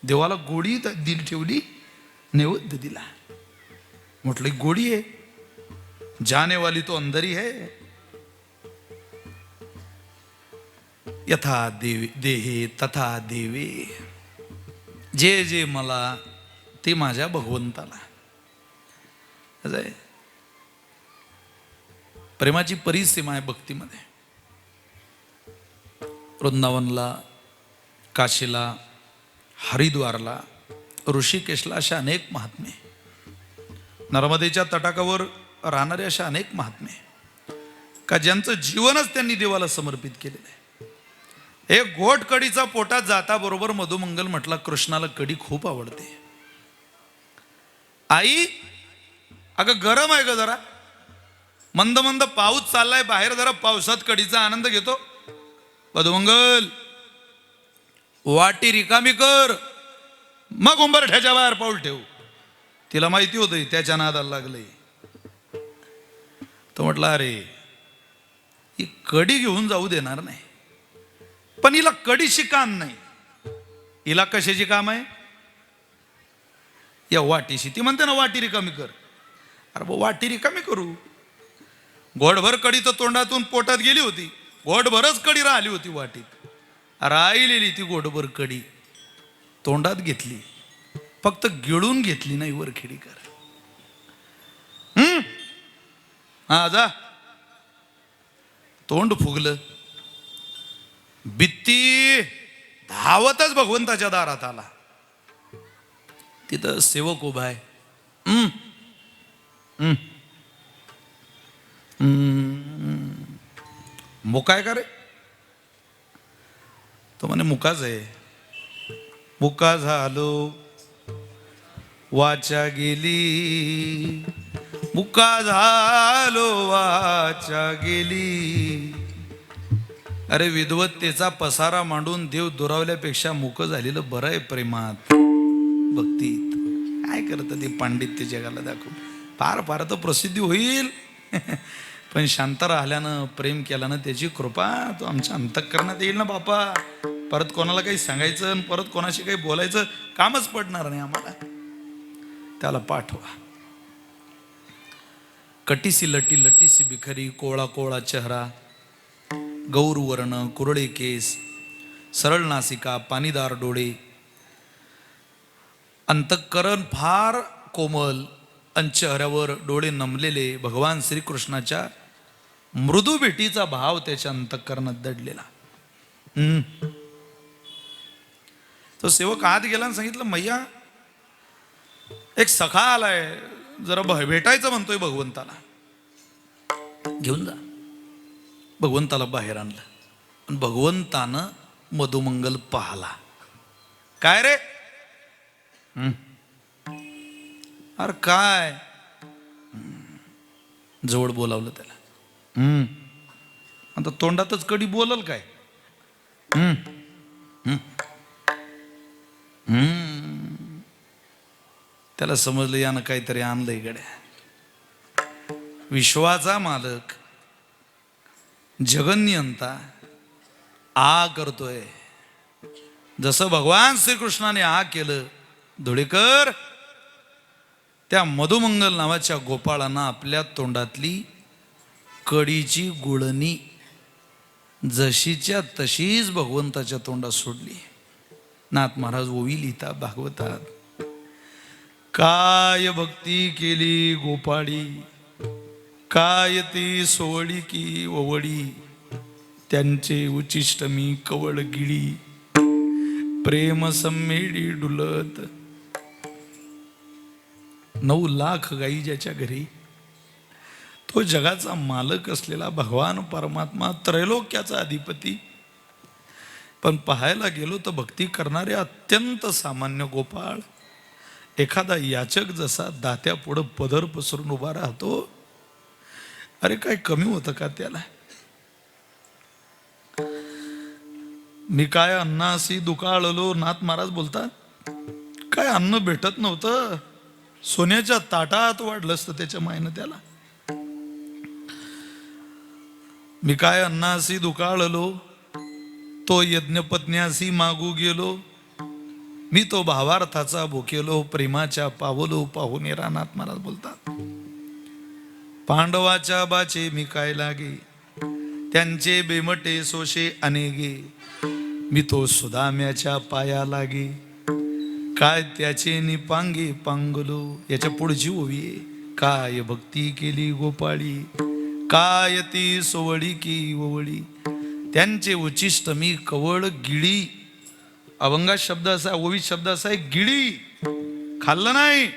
देवाला गोळी दिली, ठेवली, नैवेद्य दिला. म्हटलं गोळी आहे, जाने वाली तो अंदर ही है. यथा देहे तथा देवे. जे जे मला ते माझ्या भगवंताला. प्रेमाची परिसीमा आहे भक्तीमध्ये. वृंदावनला, काशीला, हरिद्वारला, ऋषिकेशला अशा अनेक महात्मे, नर्मदेच्या तटाकावर राहणारे अशा अनेक महात्मे का ज्यांचं जीवनच त्यांनी देवाला समर्पित केलेलं आहे. एक घोट कडीचा पोटात जाता बरोबर मधुमंगल म्हटला, कृष्णाला कडी खूप आवडते. आई अगं गरम आहे ग जरा, मंद मंद पाऊस चाललाय बाहेर, जरा पावसात कढीचा आनंद घेतो. मधुमंगल वाटी रिकामी कर, मग उंबरठ्याच्या बाहेर पाऊल ठेवू. तिला माहिती होतं त्याच्या नादाला लागलंय. तो म्हटला अरे ही कडी घेऊन जाऊ देणार नाही, पण हिला कडीशी काम नाही. हिला कशाची काम आहे? या वाटीशी. ती म्हणते ना वाटी रिकामी कर. अरे बा वाटी रिकामी करू. घोडभर कडी तर तोंडातून पोटात गेली होती, घोडभरच कडी राहिली होती वाटीत. राहिलेली ती घोडभर कडी तोंडात घेतली, फक्त गिळून घेतली नाही वरखेडी कर. हा जा. तोंड फुगलं, बित्ती धावतच भगवंताच्या दारात आला. तिथं सेवक उभा आहे. मुका आहे का रे? तो म्हणे मुकाच आहे. मुका झालो वाचा गेली, मुका झालो वाचा गेली. अरे विद्वत्तेचा पसारा मांडून देव दुरावल्यापेक्षा मुक झालेलं बरं आहे प्रेमात, भक्तीत. काय करतं ते पांडित्य जगाला दाखवून? फार फार तर प्रसिद्धी होईल, पण शांत राहिल्यानं, प्रेम केल्यानं त्याची कृपा तो आमच्या अंतःकरणात येईल ना बापा. परत कोणाला काही सांगायचं, परत कोणाशी काही बोलायचं कामच पडणार नाही आम्हाला. त्याला पाठवा. कटीसी लटी लटीसी बिखरी, कोळा कोळा चेहरा, गौरवर्ण, कुरळे केस, सरळ नासिका, पाणीदार डोळे, अंतःकरण फार कोमल, आणि चेहऱ्यावर डोळे नमलेले. भगवान श्रीकृष्णाच्या मृदू भेटीचा भाव त्याच्या अंतःकरणात दडलेला. तो सेवक आत गेला आणि सांगितलं, मैया एक सखा आलाय, जरा भेटायचं म्हणतोय भगवंताला, घेऊन जा. भगवंताला बाहेर आणलं आणि भगवंतानं मधुमंगल पाहला. काय रे? अरे काय? जवळ बोलावलं त्याला. आता तोंडातच कडी बोलल काय? त्याला समजलं यानं काहीतरी आणलंय गड्या. विश्वाचा मालक, जगन्यंता आ करतोय. जसं भगवान श्रीकृष्णाने आ केलं, धुळेकर त्या मधुमंगल नावाच्या गोपाळानं आपल्या तोंडातली कडीची गुळणी जशीच्या तशीच भगवंताच्या तोंडात सोडली. नाथ महाराज ओवी लिहिता भागवतात, काय भक्ती केली गोपाळी, काय ती सोवडी की ओवडी, त्यांचे उचिष्ट मी कवळ गिळी, प्रेम सम्मेडी डुलत. 9 लाख गाई ज्याच्या घरी, तो जगाचा मालक असलेला भगवान परमात्मा, त्रैलोक्याचा अधिपती. पण पाहायला गेलो तर भक्ती करणारे अत्यंत सामान्य गोपाळ. एखादा याचक जसा दात्या पुढं पदर पसरून उभा राहतो, अरे काय कमी होतं का त्याला? मी काय अन्नासी दुकाळलो, नाथ महाराज बोलतात, काय अन्न भेटत नव्हतं, सोन्याच्या ताटात वाढलं असतं त्याच्या मायनं त्याला. मी काय अन्नासी दुकाळलो, तो यज्ञपत्न्यासी मागू गेलो, मी तो भावार्थाचा भुकेलो, प्रेमाच्या पावलो पाहून रानात महाराज बोलतात. पांडवाच्या बाचे मी काय लागे, त्यांचे बेमटे सोशे अनेगे, मी तो सुदाम्याच्या पाया लागे, काय त्याचे निपांगे पांगलो. याच्या पुढची ओवी, काय भक्ती केली गोपाळी, काय ती सोवळी की ओवळी, त्यांचे उचिष्ट मी कवळ गिळी. अभंगात शब्द असा, ओवीत शब्द असा आहे गिळी. खाल्लं नाही,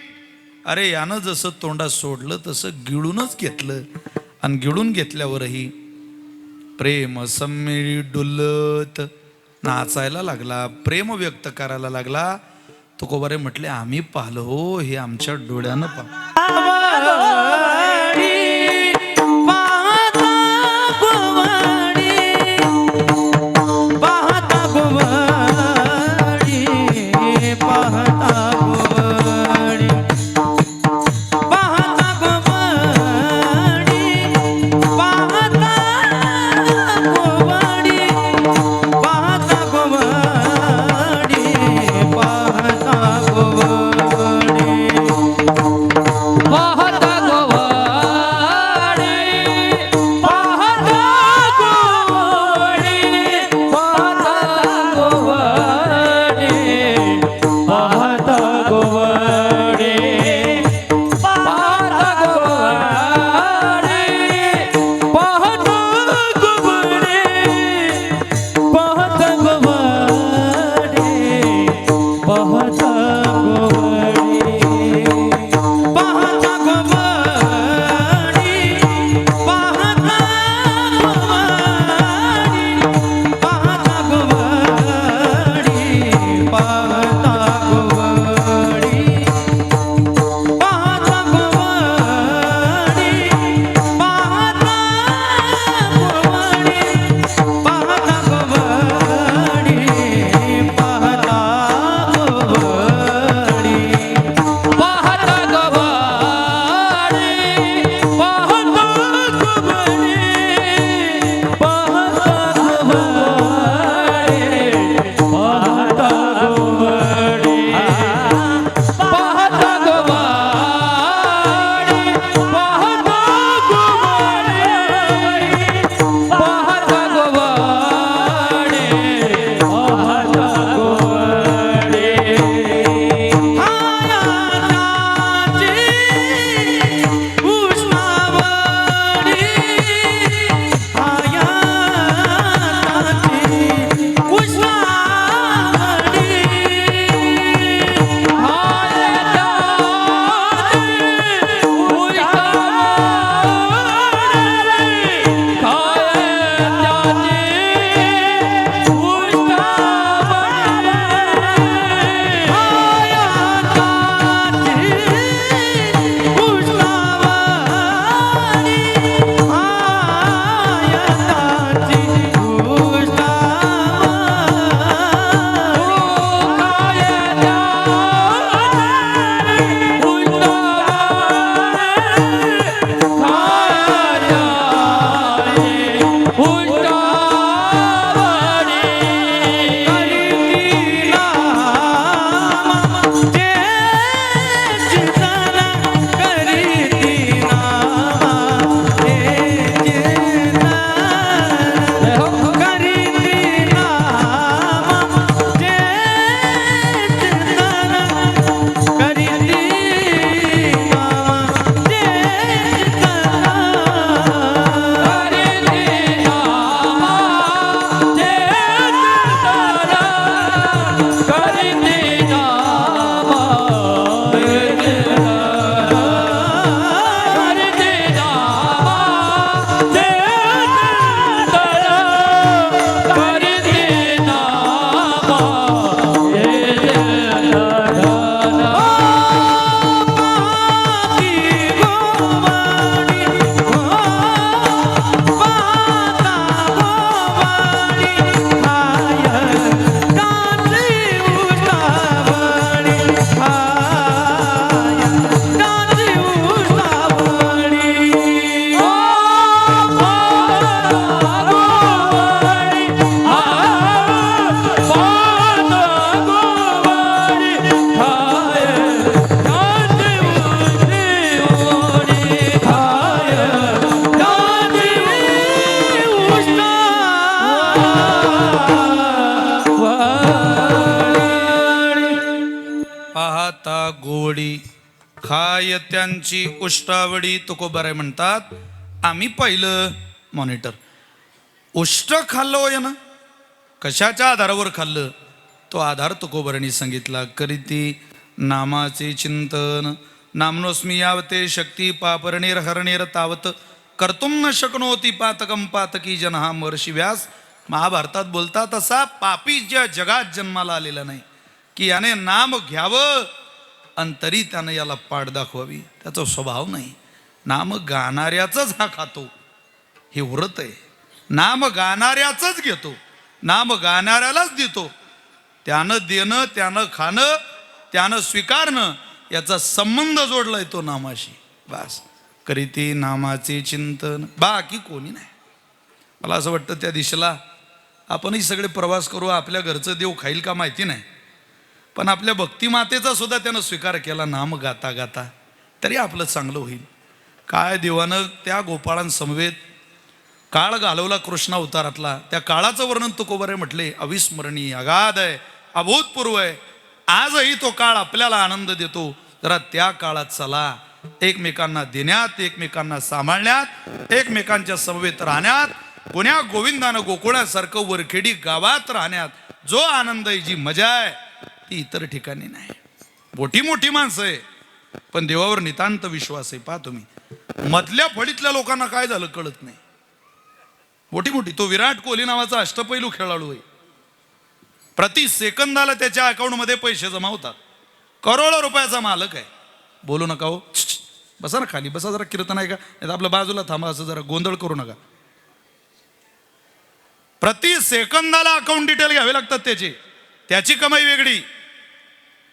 अरे यानं जसं तोंडात सोडलं तसं गिळूनच घेतलं. आणि गिळून घेतल्यावरही प्रेम सम्मिळी डुलत नाचायला लागला, प्रेम व्यक्त करायला लागला. तुकोबारे म्हटले आम्ही पाहिलं हो, हे आमच्या डोळ्यानं पाहिलं. गोडी खाय त्यांची उष्टावडी तुकोबारे म्हणतात. आम्ही पाहिलं मॉनिटर उष्ट खाल्लं यानं कशाच्या आधारावर खाल्लं तो आधार तुकोबरणी सांगितला. करीती नामाचे चिंतन नामनोस्मी यावते शक्ती पापरणेर हरणेर तावत कर्तुम न शक्नोती पातकम पातकी जन हा महर्षी व्यास महाभारतात बोलतात. असा पापी ज्या जगात जन्माला आलेला नाही की याने नाम घ्यावं आणि तरी त्यानं याला पाठ दाखवावी. त्याचा स्वभाव नाही. नाम गाणाऱ्याचंच हा खातो हे व्रत आहे. नाम गाणाऱ्याचंच घेतो, नाम गाणाऱ्यालाच देतो. त्यानं देणं, त्यानं खाणं, त्यानं स्वीकारणं याचा संबंध जोडलाय तो नामाशी. बस करीती नामाचे चिंतन बाकी कोणी नाही. मला असं वाटतं त्या दिशेला आपणही सगळे प्रवास करू. आपल्या घरचं देव खाईल का माहिती नाही, पण आपल्या भक्तिमातेचा सुद्धा त्यानं स्वीकार केला नाम गाता गाता, तरी आपलं चांगलं होईल. काय देवानं त्या गोपाळांसमवेत काळ घालवला कृष्णा अवतारातला. त्या काळाचं वर्णन तुकोबरे म्हटले अविस्मरणीय, अगाध आहे, अभूतपूर्व आहे. आजही तो काळ आपल्याला आनंद देतो. जरा त्या काळात चला. एकमेकांना देण्यात, एकमेकांना सांभाळण्यात, एकमेकांच्या समवेत राहण्यात, कोण्या गोविंदानं गोकुळासारखं वरखेडी गावात राहण्यात जो आनंद आहे, जी मजा आहे ती इतर ठिकाणी नाही. मोठी मोठी माणसं आहे पण देवावर नितांत विश्वास आहे. पहा तुम्ही मधल्या फळीतल्या लोकांना काय झालं कळत नाही. मोठी मोठी तो विराट कोहली नावाचा अष्टपैलू खेळाडू आहे. प्रति सेकंदाला त्याच्या अकाउंटमध्ये पैसे जमा होतात. करोडो रुपयाचा मालक आहे. बोलू नका हो, बसा ना खाली बसा. जरा कीर्तन आहे का नाही आपल्या बाजूला थांबा. असं जरा गोंधळ करू नका. प्रति सेकंदाला अकाउंट डिटेल घ्यावे लागतात त्याचे. त्याची कमाई वेगळी,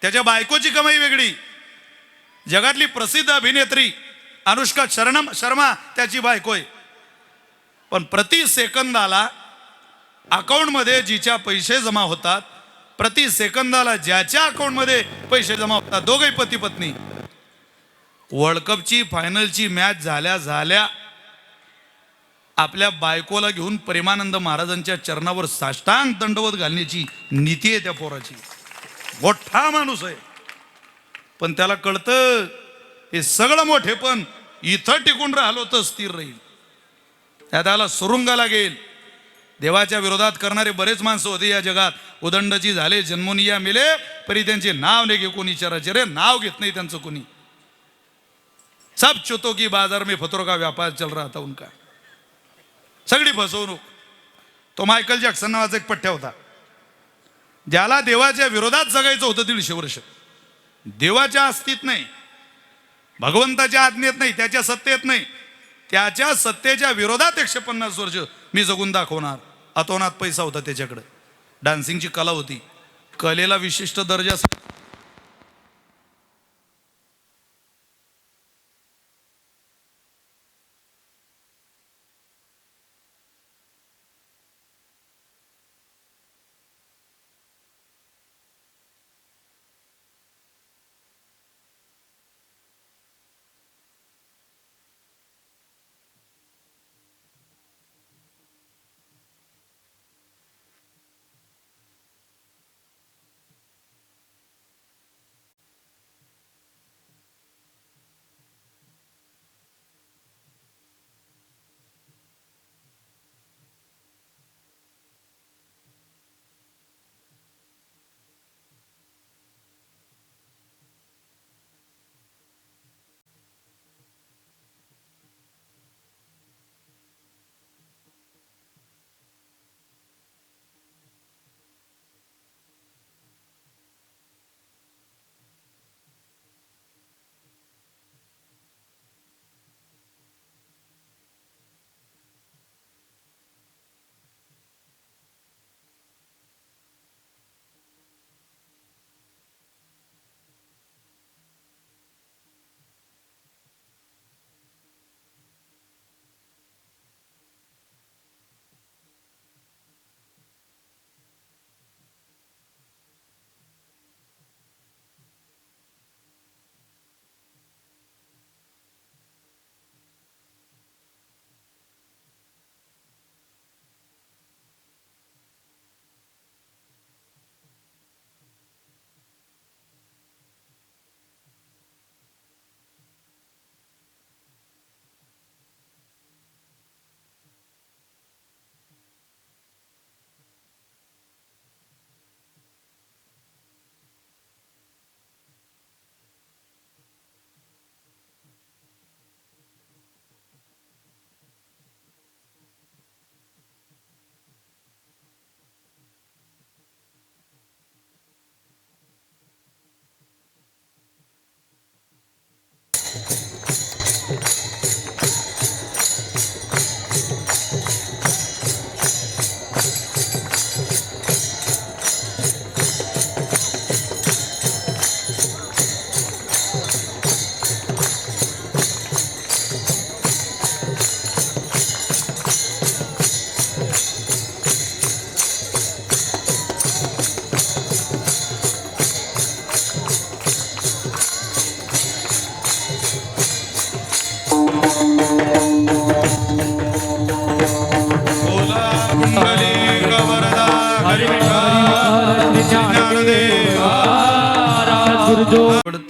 त्याच्या बायकोची कमाई वेगळी. जगातली प्रसिद्ध अभिनेत्री अनुष्का शर्मा त्याची बायको आहे. पण प्रति सेकंदाला अकाउंटमध्ये जिच्या पैसे जमा होतात, प्रति सेकंदाला ज्याच्या अकाउंटमध्ये पैसे जमा होतात, दोघे पती पत्नी. वर्ल्ड कपची फायनलची मॅच झाल्या झाल्या आपल्या बायकोला घेऊन प्रेमानंद महाराजांच्या चरणावर साष्टांग दंडवत घालण्याची नीती आहे त्या पोराची. मोठा माणूस आहे पण त्याला कळतं हे सगळं मोठे पण इथं टिकून राहिलो तर स्थिर राहील. त्याला सुरुंगा लागेल. देवाच्या विरोधात करणारे बरेच माणसं होते या जगात. उदंडची झाले, जन्मोनिया मिले, परी त्यांचे नाव नाही घे कोणी चराचरे. नाव घेत नाही त्यांचं कोणी. सब चुतो की बाजार में फतरो का व्यापार चल रहा था उनका. सगळी फसवणूक. तो मायकल जॅक्सन नावाचा एक पठ्ठ्या होता. ज्याला देवाच्या विरोधात जगायचं होतं 150 वर्ष. देवाच्या अस्तित्व नाही, भगवंताच्या आज्ञेत नाही, त्याच्या सत्तेत नाही, त्याच्या सत्तेच्या विरोधात 150 वर्ष मी जगून दाखवणार. अतोनात पैसा होता त्याच्याकडे. डान्सिंगची कला होती. कलेला विशिष्ट दर्जा.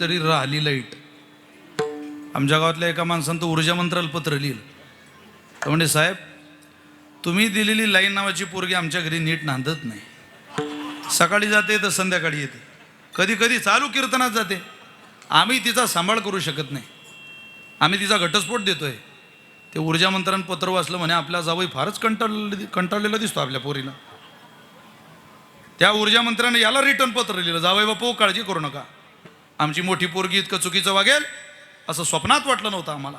तरी राहिली लाईट. आमच्या गावातल्या एका माणसानं तर ऊर्जा मंत्राला पत्र लिहिलं. तर म्हणजे साहेब, तुम्ही दिलेली लाईन नावाची पोरगी आमच्या घरी नीट नांदत नाही. सकाळी जाते तर संध्याकाळी येते, कधी कधी चालू कीर्तनात जाते. आम्ही तिचा सांभाळ करू शकत नाही, आम्ही तिचा घटस्फोट देतोय. ते ऊर्जा मंत्र्यानं पत्र वाचलं म्हणे आपला जावई फारच कंटाळलेला दिसतो आपल्या पोरीला. त्या ऊर्जा मंत्र्यानं याला रिटर्न पत्र लिहिलं, जावई बापू काळजी करू नका, आमची मोठी पोरगी इतकं चुकीचं वागेल असं स्वप्नात वाटलं नव्हतं आम्हाला,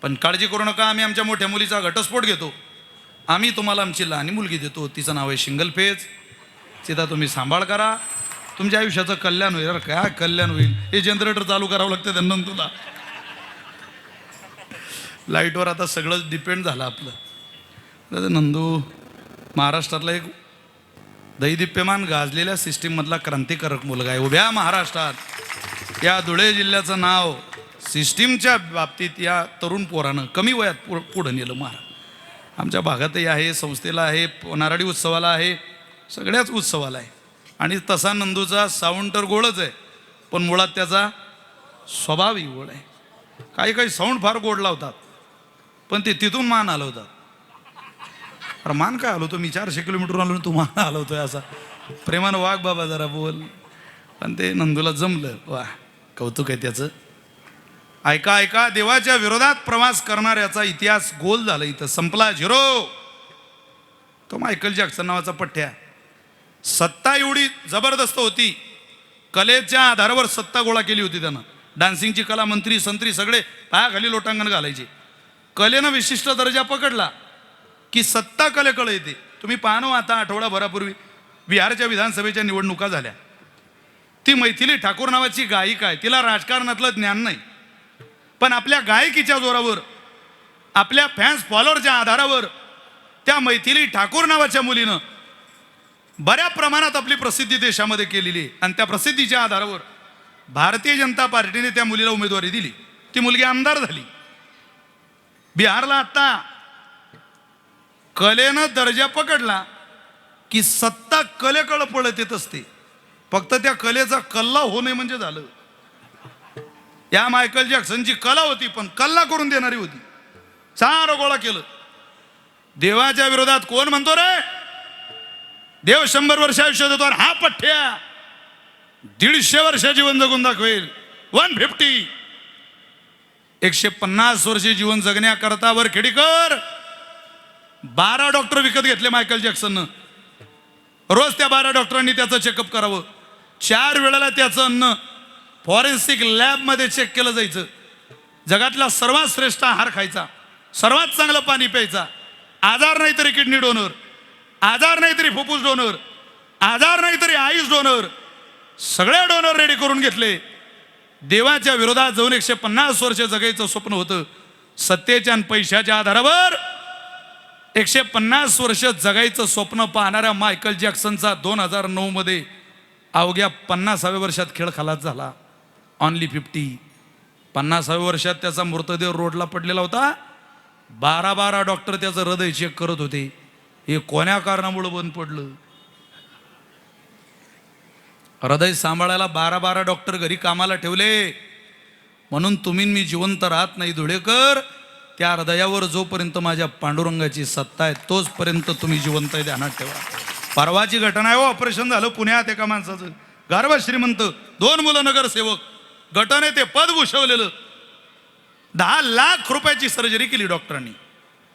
पण काळजी करू नका, आम्ही आमच्या मोठ्या मुलीचा घटस्फोट घेतो, आम्ही तुम्हाला आमची लहानी मुलगी देतो, तिचं नाव आहे शिंगल फेज, तिचा तुम्ही सांभाळ करा, तुमच्या आयुष्याचं कल्याण होईल. अरे काय कल्याण होईल, हे जनरेटर चालू करावं लागतं त्यांना तुला. लाईटवर आता सगळंच डिपेंड झालं आपलं. दादा नंदू महाराष्ट्रातला एक दैदिप्यमान गाजलेल्या सिस्टीममधला क्रांतिकारक मुलगा आहे. उभ्या महाराष्ट्रात या धुळे जिल्ह्याचं नाव सिस्टीमच्या बाबतीत या तरुण पोरानं कमी वयात पुढं नेलं. महाराज आमच्या भागातही आहे, संस्थेला आहे, नारळी उत्सवाला आहे, सगळ्याच उत्सवाला आहे. आणि तसा नंदूचा साऊंड तर गोडच आहे, पण मुळात त्याचा स्वभावही गोड आहे. काही काही साऊंड फार गोड लावतात, पण ते तिथून मान हलवतात. अरे मान काय हलवतो, मी 400 किलोमीटर आलो तू मान हलवतोय असा. प्रेमानं वाघ बाबा जरा बोल. पण ते नंदूला जमलं. वा, कौतुक आहे त्याचं. ऐका ऐका, देवाच्या विरोधात प्रवास करणाऱ्याचा इतिहास गोल झाला, इथं संपला, झिरो. तो मायकल जॅक्सन नावाचा पठ्ठ्या. सत्ता एवढी जबरदस्त होती, कलेच्या आधारावर सत्ता गोळा केली होती त्यानं. डान्सिंगची कला, मंत्री संत्री सगळे पायाखाली लोटांगण घालायचे. कलेनं विशिष्ट दर्जा पकडला की सत्ता कलेकडे येते. तुम्ही पाहणं, आता आठवडाभरापूर्वी बिहारच्या विधानसभेच्या निवडणुका झाल्या. ती मैथिली ठाकूर नावाची गायिका आहे, तिला राजकारणातलं ज्ञान नाही, पण आपल्या गायकीच्या जोरावर, आपल्या फॅन्स फॉलोअरच्या आधारावर त्या मैथिली ठाकूर नावाच्या मुलीनं बऱ्या प्रमाणात आपली प्रसिद्धी देशामध्ये केलेली आहे. आणि त्या प्रसिद्धीच्या आधारावर भारतीय जनता पार्टीने त्या मुलीला उमेदवारी दिली. ती मुलगी आमदार झाली. बिहारला आता कलेनं दर्जा पकडला की सत्ता कलेकडे पळत येत असते, फक्त त्या कलेचा कल्ला होणे म्हणजे झालं. या मायकल जॅक्सनची कला होती, पण कल्ला करून देणारी होती. सारं गोळा केलं. देवाच्या विरोधात कोण म्हणतो रे, देव 100 वर्ष आयुष्य देतो, हा पठ्ठ्या 150 वर्ष जीवन जगून दाखवेल. 150 150 वर्ष जीवन जगण्याकरता वर खेडीकर 12 डॉक्टर विकत घेतले मायकल जॅक्सननं. रोज त्या 12 डॉक्टरांनी त्याचं चेकअप करावं. 4 वेळेला त्याचं अन्न फॉरेन्सिक लॅबमध्ये चेक केलं जायचं. जगातला सर्वात श्रेष्ठ आहार खायचा, सर्वात चांगलं पाणी प्यायचा. आजार नाही तरी किडनी डोनर, आजार नाही तरी फुफ्फुस डोनर, आजार नाही तरी आईस डोनर, सगळे डोनर रेडी करून घेतले. देवाच्या विरोधात जाऊन 150 वर्ष जगायचं स्वप्न होतं. सत्तेच्या आणि पैशाच्या आधारावर 150 वर्ष जगायचं स्वप्न पाहणाऱ्या मायकल जॅक्सनचा 2009 मध्ये अवघ्या 50व्या वर्षात खेळ खलास झाला. ऑनली 50. 50व्या वर्षात त्याचा मृतदेह रोडला पडलेला होता. 12 डॉक्टर त्याचं हृदय चेक करत होते. हे कोण्या कारणामुळे बंद पडलं? हृदय सांभाळायला 12 डॉक्टर घरी कामाला ठेवले. म्हणून तुम्ही मी जिवंत राहत नाही धुळेकर. त्या हृदयावर जोपर्यंत माझ्या पांडुरंगाची सत्ता आहे तोचपर्यंत तुम्ही जिवंत आहे, ध्यानात ठेवा. परवाची घटना आहे हो, ऑपरेशन झालं पुण्यात एका माणसाचं. गर्भ श्रीमंत, 2 मुलं नगरसेवक, घटने ते पद भूषवलेलं. 10 लाख रुपयाची सर्जरी केली डॉक्टरांनी.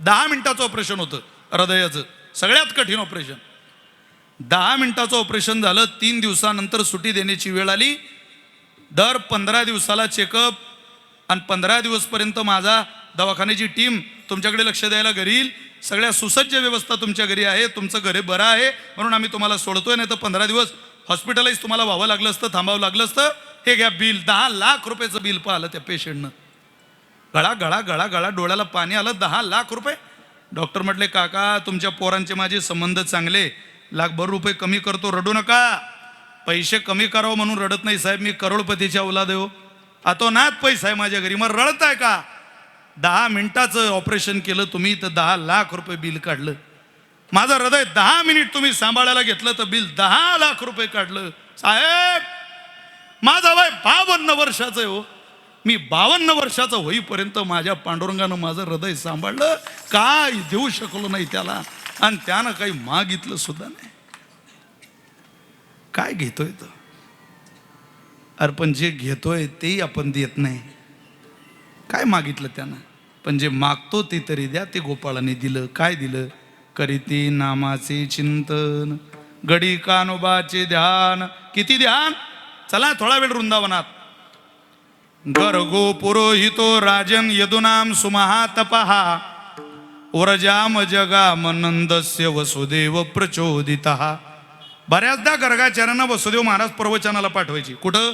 10 मिनिटाचं ऑपरेशन होतं हृदयाचं, सगळ्यात कठीण ऑपरेशन. 10 मिनिटाचं ऑपरेशन झालं. 3 दिवसानंतर सुट्टी देण्याची वेळ आली. दर 15 दिवसाला चेकअप आणि 15 दिवसपर्यंत माझा दवाखान्याची टीम तुमच्याकडे लक्ष द्यायला घरी येईल. सगळ्या सुसज्ज व्यवस्था तुमच्या घरी आहे, तुमचं घर बरं आहे म्हणून आम्ही तुम्हाला सोडतोय, नाही तर 15 दिवस हॉस्पिटलाइज तुम्हाला व्हावं लागलं असतं, थांबावं लागलं असतं. हे घ्या बिल. 10 लाख रुपयाचं बिल पाहिलं त्या पेशंटनं. गळा गळा गळा गळा डोळ्याला पाणी आलं. 10 लाख रुपये. डॉक्टर म्हटले काका तुमच्या पोरांचे माझे संबंध चांगले, लाखभर रुपये कमी करतो, रडू नका. पैसे कमी करावं म्हणून रडत नाही साहेब, मी करोडपतीच्या औलाद आहे हो, अतोनात पैसा आहे माझ्या घरी, मग रडताय का? 10 मिनिटाचं ऑपरेशन केलं तुम्ही तर 10 लाख रुपये बिल काढलं. माझं हृदय 10 मिनिट तुम्ही सांभाळायला घेतलं तर बिल 10 लाख रुपये काढलं. साहेब माझा वय 52 वर्षाचं आहे हो. मी 52 वर्षाचं होईपर्यंत माझ्या पांडुरंगानं माझं हृदय सांभाळलं, काय देऊ शकलो नाही त्याला, आणि त्यानं काही मागितलं सुद्धा नाही. काय घेतोय तो? अरे पण जे घेतोय तेही आपण देत नाही. काय मागितलं त्यानं? पण जे मागतो ते तरी द्या. ते गोपाळाने दिलं. काय दिलं? करीती नामाचे चिंतन, गडी कानोबाचे ध्यान. किती ध्यान? चला थोडा वेळ वृंदावनात. गर्गो पुरोहितो राजन यदुनाम सुमहातपहा व्रजाम जगाम नंदस्य वसुदेव प्रचोदितः. बऱ्याचदा गर्गाचार्यांना वसुदेव महाराज प्रवचनाला पाठवायची. कुठं?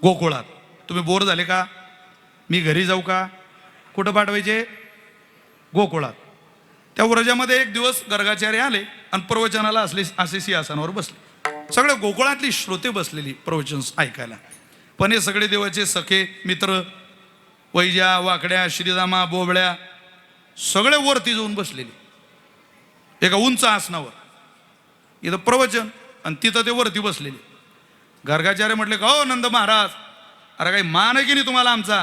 गोकुळात. तुम्ही बोर झाले का? मी घरी जाऊ का? कुठं पाठवायचे? गोकुळात. त्या व्रजामध्ये एक दिवस गर्गाचार्य आले आणि प्रवचनाला असे सिंहासनावर बसले. सगळे गोकुळातली श्रोते बसलेली प्रवचन ऐकायला. पण हे सगळे देवाचे सखे मित्र, वैजा, वाकड्या, श्रीदामा, बोबळ्या सगळे वरती जाऊन बसलेले एका उंच आसनावर. इथं प्रवचन आणि तिथं ते वरती बसलेले. गर्गाचार्य म्हटले का हो नंद महाराज, अरे काही मान आहे की नाही तुम्हाला? आमचा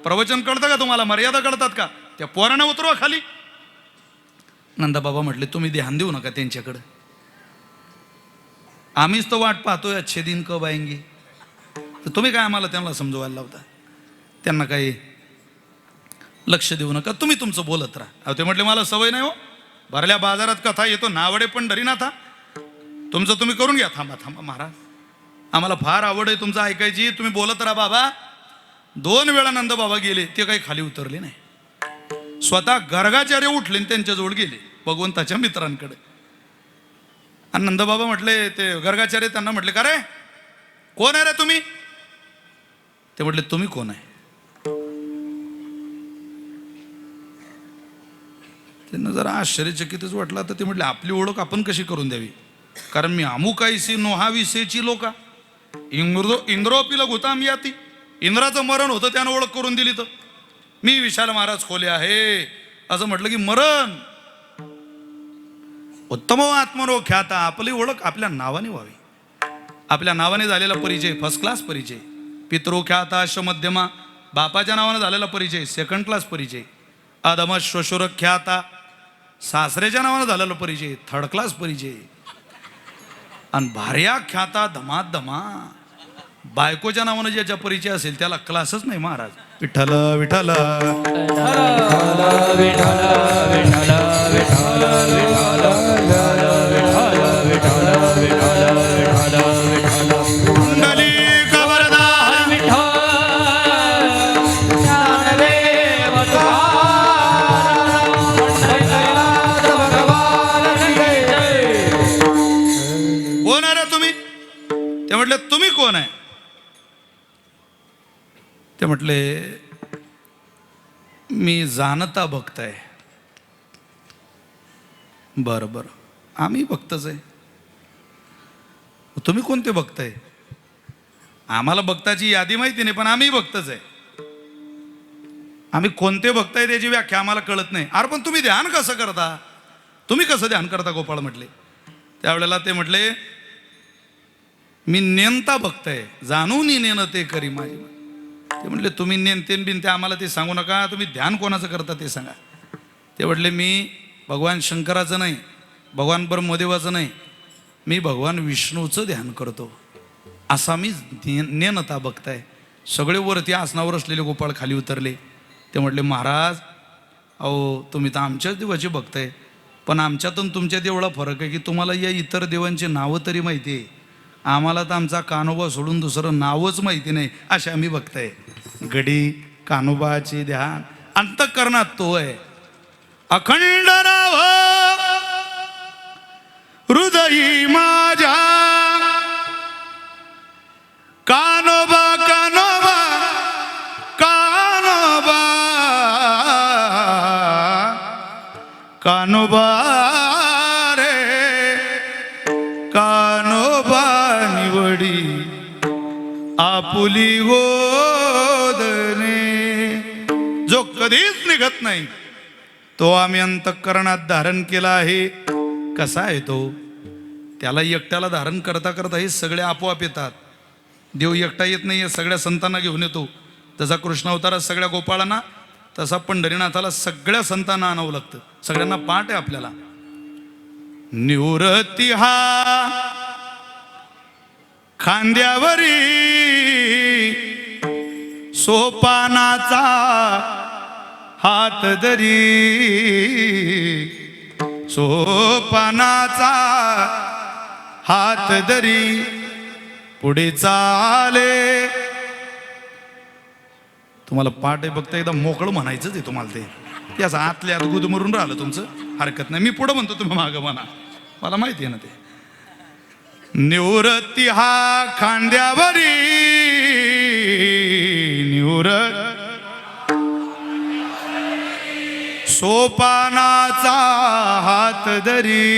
प्रवचन कळतं का तुम्हाला? मर्यादा कळतात का? त्या पोरांना उतरवा खाली. नंदाबाबा म्हटले तुम्ही ध्यान देऊ नका त्यांच्याकडं, आम्हीच तो वाट पाहतोय, अच्छे दिन कब आएंगे. तर तुम्ही काय आम्हाला त्यांना समजवायला लावता? त्यांना काही लक्ष देऊ नका, तुम्ही तुमचं बोलत राहा. ते म्हटले मला सवय नाही हो, भरल्या बाजारात कथा येतो नावडे पण डरी ना था, तुमचं तुम्ही करून घ्या. थांबा थांबा महाराज, आम्हाला फार आवड आहे तुमचं ऐकायची, तुम्ही बोलत राहा बाबा. 2 वेळा नंद बाबा गेले, ते काही खाली उतरले नाही. स्वतः गर्गाचार्य उठले आणि त्यांच्याजवळ गेले भगवंताच्या मित्रांकडे. आणि नंदबाबा म्हटले, ते गर्गाचार्य त्यांना म्हटले का रे कोण आहे रे तुम्ही? ते म्हटले तुम्ही कोण आहे? त्यांना जरा आश्चर्यचकितच वाटला. तर ते म्हटले आपली ओळख आपण कशी करून द्यावी, कारण मी अमुकाईसी नोहाविसेची लोका इंद्रोपीला घुताम याती. इंद्राचं मरण होतं त्यानं ओळख करून दिली. तर मी विशाल महाराज खोले आहे असं म्हटलं की मरण. उत्तम आत्मनो ख्याता. आपली ओळख आपल्या नावाने व्हावी. आपल्या नावाने झालेला परिचय फर्स्ट क्लास परिचय. पितरो ख्याता मध्यमा, बापाच्या नावाने झालेला परिचय सेकंड क्लास परिचय. अधम श्वशुर ख्याता, सासऱ्याच्या नावाने झालेला परिचय थर्ड क्लास परिचय. आणि भार्या ख्याता धमात धमा, बायकोच्या नावाने ज्याच्या परिचय असेल त्याला क्लासच नाही महाराज. विठ्ठल विठ्ठल कोण आहे रे तुम्ही? ते म्हटले तुम्ही कोण आहे? ते म्हटले मी जाणता भक्त आहे. बरं बरं, आम्ही भक्तच आहे. तुम्ही कोणते भक्त आहे? आम्हाला भक्ताची यादी माहिती नाही, पण आम्ही भक्तच आहे. आम्ही कोणते भक्त आहे त्याची व्याख्या आम्हाला कळत नाही. अरे पण तुम्ही ध्यान कसं करता? तुम्ही कसं ध्यान करता गोपाळ म्हटले. त्यावेळेला ते म्हटले मी नेनता भक्त आहे, जाणून नेन ते करी माझी. ते म्हटले तुम्ही नेनतेन बिन ते आम्हाला ते सांगू नका, तुम्ही ध्यान कोणाचं करता ते सांगा. ते म्हटले मी भगवान शंकराचं नाही, भगवान ब्रह्मदेवाचं नाही, मी भगवान विष्णूचं ध्यान करतो. असा मी नेनता भक्त आहे. सगळे वरती आसनावर असलेले गोपाळ खाली उतरले. ते म्हटले महाराज अहो तुम्ही तर आमच्याच देवाचे भक्त आहे, पण आमच्यातून तुमच्यात एवढा फरक आहे की तुम्हाला या इतर देवांची नावं तरी माहिती आहे, आम्हाला तर आमचा कान्होबा सोडून दुसरं नावच माहिती नाही. अशा आम्ही भक्त आहे. गडी कान्होबाचे ध्यान अंतःकरणात तो आहे. अखंड नाव हृदयी माझ्या, कान्होबा कान्होबा कान्होबा कान्होबा रे कान्होबा निवडी आपुली गोदने. जो कधीच निघत नाही तो आम्ही अंतःकरणात धारण केला आहे. कसा आहे तो? त्याला एकट्याला धारण करता करता हे सगळे आपोआप येतात. देव एकटा येत नाही, सगळ्या संतांना घेऊन येतो. जसा कृष्ण अवतारात सगळ्या गोपाळांना, तसा पंढरीनाथाला सगळ्या संतांना आणावं लागतं. सगळ्यांना पाठ आहे आपल्याला. निवृत्ती हा खांद्यावरी सोपानाचा हात धरी, सोपानाचा हात धरी पुढे चाले. तुम्हाला पाठ आहे बघता एकदा मोकळं म्हणायचंच आहे तुम्हाला. ते असं आतल्या आत गुदमरून राहिलं तुमचं, हरकत नाही. मी पुढं म्हणतो, तुम्ही मागं म्हणा, मला माहिती आहे ना ते. निवृत्ती हा खांद्यावरी सोपानाचा हात धरी,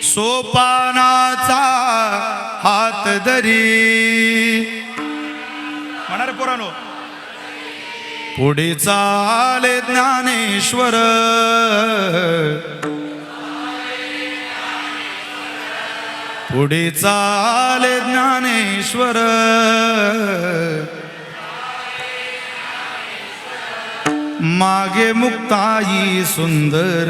सोपानाचा हात धरी. म्हणा रे पोरानो. पुढे चाले ज्ञानेश्वर, पुढे चाले ज्ञानेश्वर. मागे मुक्ताई सुंदर,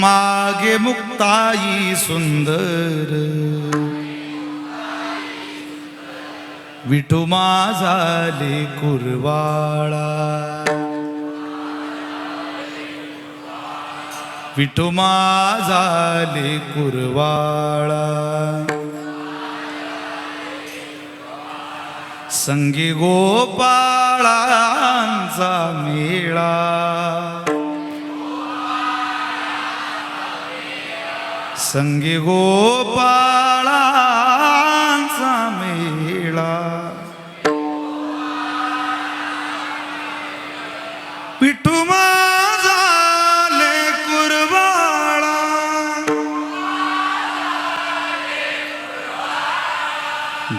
मागे मुक्ताई सुंदर. विठू माझा लेकुरवाळा, विठू माझा लेकुरवाळा. संगी गोपाळांचा मेळा, संगी गोपाळांचा मेळा. विठू माझा लेकुरवाळा,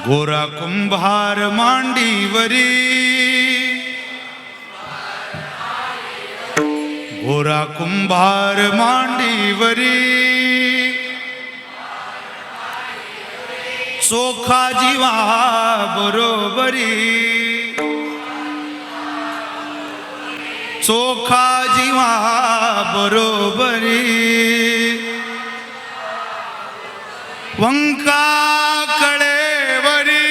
गोरा कुंभार मांडीवरी, गोरा कुंभार मांडीवरी. चोखा जीवा बरोबरी, चोखा जीवा बरोबरी. वंका कळेवरी,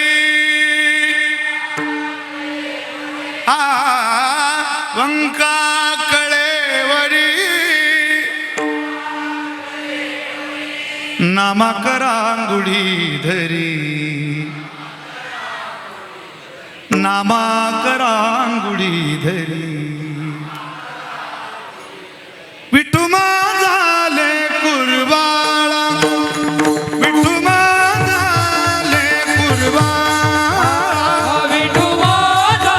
वंका कळेवरी. नामाकरांगुडी धरी, नामाकरांगुडी धरी. विठू माझा लेकुरवाळा, विठू माझा लेकुरवाळा. विठू माझा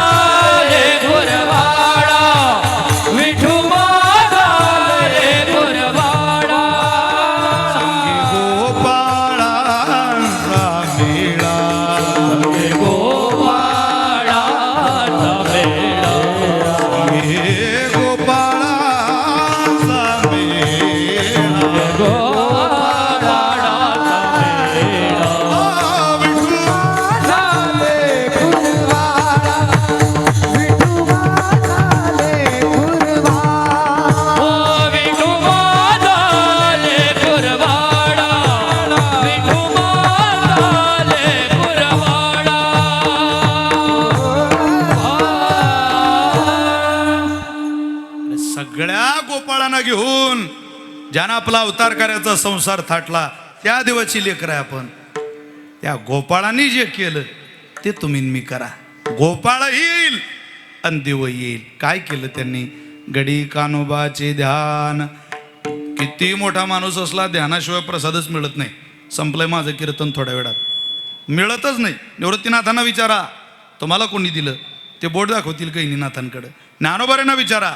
लेकुरवाळा, विठू माझा लेकुरवाळा. संगी गोपाळांचा मेळा, संगी गोपाळांचा मेळा. हे गोपाळांचा मेळा, गोपाळांचा मेळा. विठू माझा लेकुरवाळा, विठू माझा लेकुरवाळा. ओ विठू माझा लेकुरवाळा, विठू माझा लेकुरवाळा. सगळ्या गोपाळांना घेऊन ज्यानं आपला अवतार करायचा संसार थाटला, त्या देवाची लेकरं आहे आपण. त्या गोपाळांनी जे केलं ते तुम्ही मी करा. गोपाळ येईल आणि देव येईल. काय केलं त्यांनी? गडी कानोबाचे ध्यान. किती मोठा माणूस असला, ध्यानाशिवाय प्रसादच मिळत नाही. संपलंय माझं कीर्तन थोड्या वेळात, मिळतच नाही. निवृत्तीनाथांना विचारा, तुम्हाला कोणी दिलं? ते बोट दाखवतील कैनीनाथांकडं. ज्ञानोबाऱ्यांना विचारा,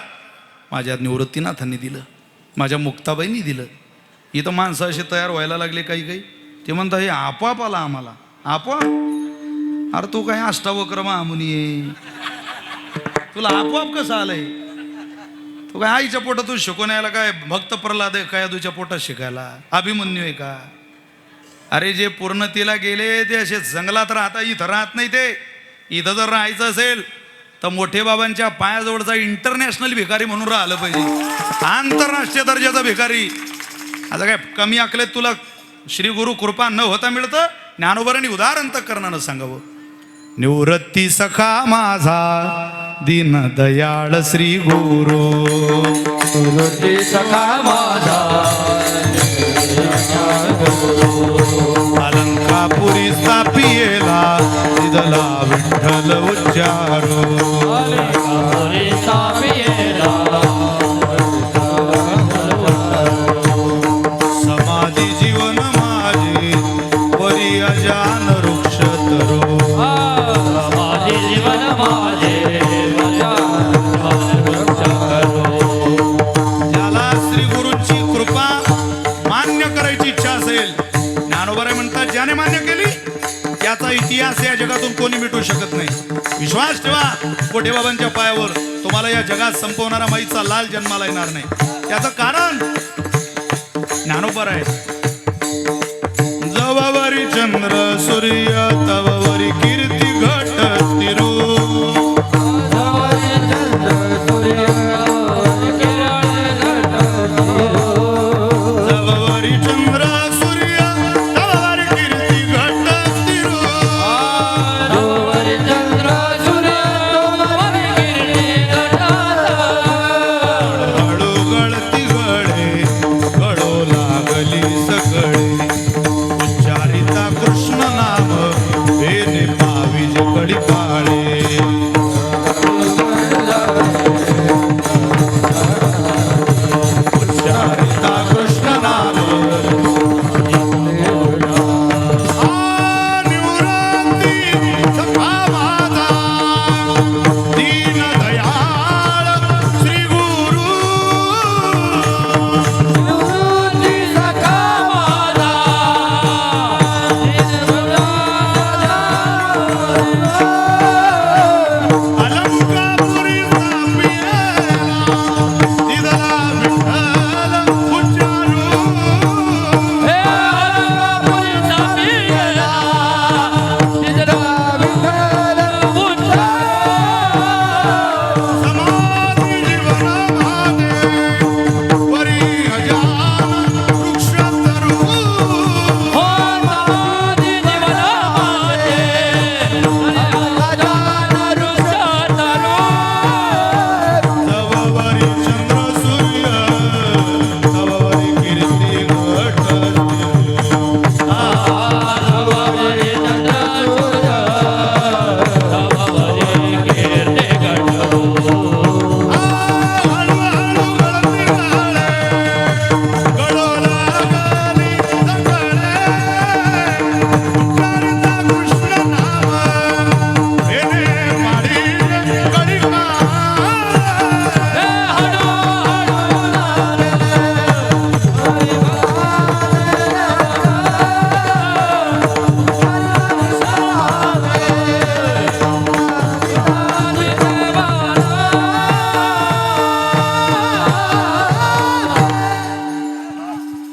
माझ्या निवृत्तीनाथांनी दिलं, माझ्या मुक्ताबाईंनी दिलं. इथं माणसं असे तयार व्हायला लागले काही काही. ते म्हणतात हे आपोआप आला आम्हाला. आपोआप? अरे तू काय अष्टावक्र महामुनी आहे, तुला आपोआप कसं आलंय? तू काय आईच्या पोटातून शिकून यायला काय भक्त प्रल्हाद आहे काय तुझ्या पोटात शिकायला अभिमन्यू आहे का? अरे जे पूर्णतेला गेले ते असे जंगलात राहता, इथं राहत नाही ते. इथं जर राहायचं असेल तर मोठे बाबांच्या पायाजवळचा इंटरनॅशनल भिकारी म्हणून राहिलं पाहिजे, आंतरराष्ट्रीय दर्जाचा भिकारी. आता काय कमी अकलेत तुला श्री गुरु कृपा न होता मिळतं? ज्ञानोबरांनी उदाहरण तर करणारं सांगावं. निवृत्ती सखा माझा दीन दयाळ श्री गुरु, निवृत्ती सखा माझा अलंकापुरी स्थापियेला दिदला विठ्ठल उच्चारो, अलंकापुरी स्थापियेला समाधी जीवन माझे परी अजान वृक्ष तरो, माझे जीवन माझे ज्याला श्री गुरूंची कृपा मान्य करायची इच्छा असेल, ज्ञानोबराय म्हणतात ज्याने मान्य केली त्याचा इतिहास या जगातून कोणी मिटू शकत नाही. विश्वास ठेवा कोठेबाबांच्या पायावर, तुम्हाला या जगात संपवणारा माईचा लाल जन्माला येणार नाही. त्याचं कारण ज्ञानोबराय. जवावरी चंद्र सूर्य तववरी कीर्ती घट तिरू, जवावरी चंद्र सूर्य तववरी कीर्ती घट तिरू, हळू गळती गळे गळो लागली सकळे, उच्चारिता कृष्ण नाम वेने पाविज कडी पाळे, उच्चारिता कृष्ण नाम निवृत्ती सखा माझा दीन दयाळ श्री गुरु, अलंकापुरी स्थापियेला दिदला विठ्ठल उच्चारो, समाधी जीवन माझे परी अजान वृक्ष तरू, तववरी चंद्र सूर्य तववरी कीर्ती घट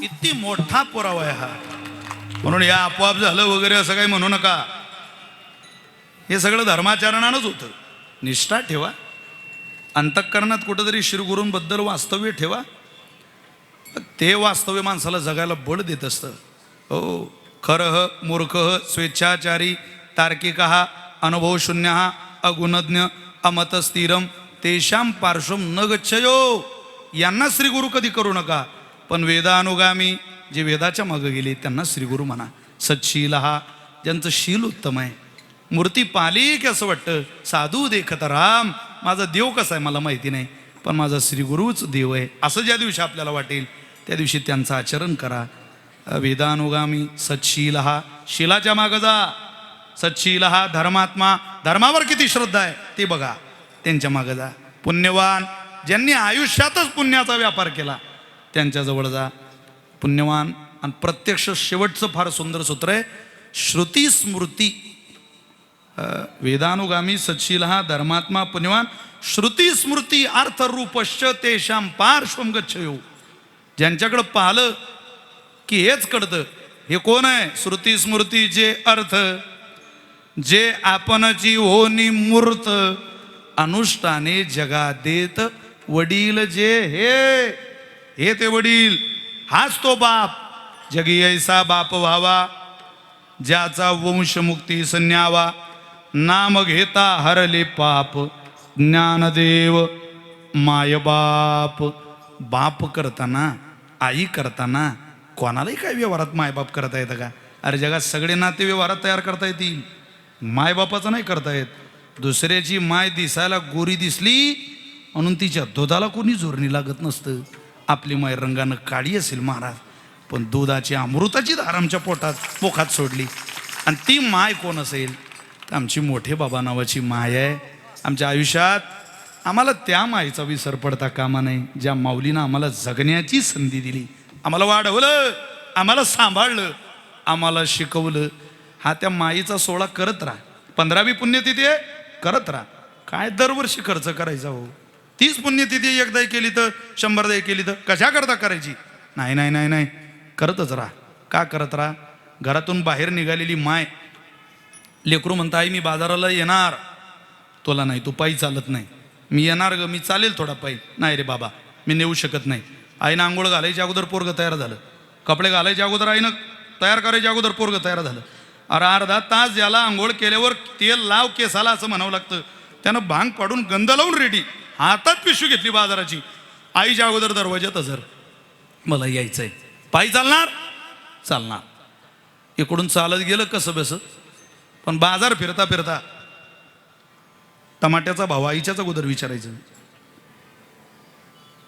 किती मोठा पुरावा आहे हा. म्हणून या आपोआप झालं वगैरे असं काही म्हणू नका. हे सगळं धर्माचरणानंच होतं. निष्ठा ठेवा, अंतःकरणात कुठंतरी श्रीगुरूंबद्दल वास्तव्य ठेवा. ते वास्तव्य माणसाला जगायला बळ देत असतं. हो, खरह मूर्ख स्वेच्छाचारी तार्किक अनुभवशून्य अगुणज्ञ अमतस्थिरम तेषां पार्श्वम न गच्छयो, यांना श्रीगुरु कधी करू नका. पण वेदानुगामी जे वेदाच्या मागं गेले त्यांना श्रीगुरु म्हणा. सच्शील ज्यांचं शील उत्तम आहे, मूर्ती पाली की असं वाटतं साधू देखत राम, माझा देव कसा आहे मला माहिती नाही पण माझा श्रीगुरूच देव आहे असं ज्या दिवशी आपल्याला वाटेल त्या दिवशी त्यांचं आचरण करा. वेदानुगामी सच्शील शिलाच्या मागं जा. सच्शील धर्मात्मा, धर्मावर किती श्रद्धा आहे ते बघा, त्यांच्या मागं जा. पुण्यवान ज्यांनी आयुष्यातच पुण्याचा व्यापार केला त्यांच्याजवळ जा. पुण्यवान. आणि प्रत्यक्ष शेवटचं फार सुंदर सूत्र आहे, श्रुती स्मृती वेदानुगामी सच्छील हा धर्मात्मा पुण्यवान श्रुती स्मृती अर्थ रूपश्च तेषां पार्श्वम गच्छयो. ज्यांच्याकडं पाहिलं की हेच कळतं. हे कोण आहे? श्रुती स्मृतीचे अर्थ जे आपणची होनी मूर्त अनुष्ठाने जगा देत वडील जे हे ते वडील. हाच तो बाप. जगी ऐसा बाप व्हावा ज्याचा वंशमुक्ती संन्यावा. नाम घेता हरले पाप ज्ञानदेव मायबाप. बाप करताना आई करताना कोणालाही काय व्यवहारात मायबाप करता येतं का? अरे जगात सगळे नाते व्यवहारात तयार करता येतील, मायबापाचं नाही करता येत. दुसऱ्याची माय दिसायला गोरी दिसली म्हणून तिच्या दुधाला कोणी जोरणी लागत नसतं. आपली माय रंगानं काळी असेल महाराज, पण दुधाची अमृताची धार आमच्या पोखात सोडली. आणि ती माय कोण असेल तर आमची मोठे बाबा नावाची माय आहे. आमच्या आयुष्यात आम्हाला त्या मायेचा विसर पडता कामा नाही, ज्या माऊलीनं आम्हाला जगण्याची संधी दिली, आम्हाला वाढवलं, आम्हाला सांभाळलं, आम्हाला शिकवलं. हा त्या माईचा सोहळा करत राहा. 15वी पुण्यतिथी आहे, करत राहा. काय दरवर्षी खर्च करायचा हो? 30 पुण्यतिथी एकदा केली तर 100दा केली तर कशा करता करायची? नाही नाही नाही नाही, करतच राहा. का करत राहा? घरातून बाहेर निघालेली माय, लेकरू म्हणता आई मी बाजाराला येणार. तुला नाही, तू पायी चालत नाही. मी येणार ग, मी चालेल थोडा पायी. नाही रे बाबा, मी नेऊ शकत नाही. आईनं आंघोळ घालायच्या अगोदर पोरगं तयार झालं, कपडे घालायच्या अगोदर आईनं तयार करायच्या अगोदर पोरगं तयार झालं. अरे अर्धा तास ज्याला आंघोळ केल्यावर तेल लाव केसाला असं म्हणावं लागतं, त्यानं भांग पाडून गंध लावून रेडी, हातात पिशवी घेतली बाजाराची, आईच्या अगोदर दरवाज्यात हजर. मला यायचंय. पायी चालणार? चालणार. इकडून चालत गेलं कसं बस, पण बाजार फिरता फिरता टमाट्याचा भाव आईच्याच अगोदर विचारायचं,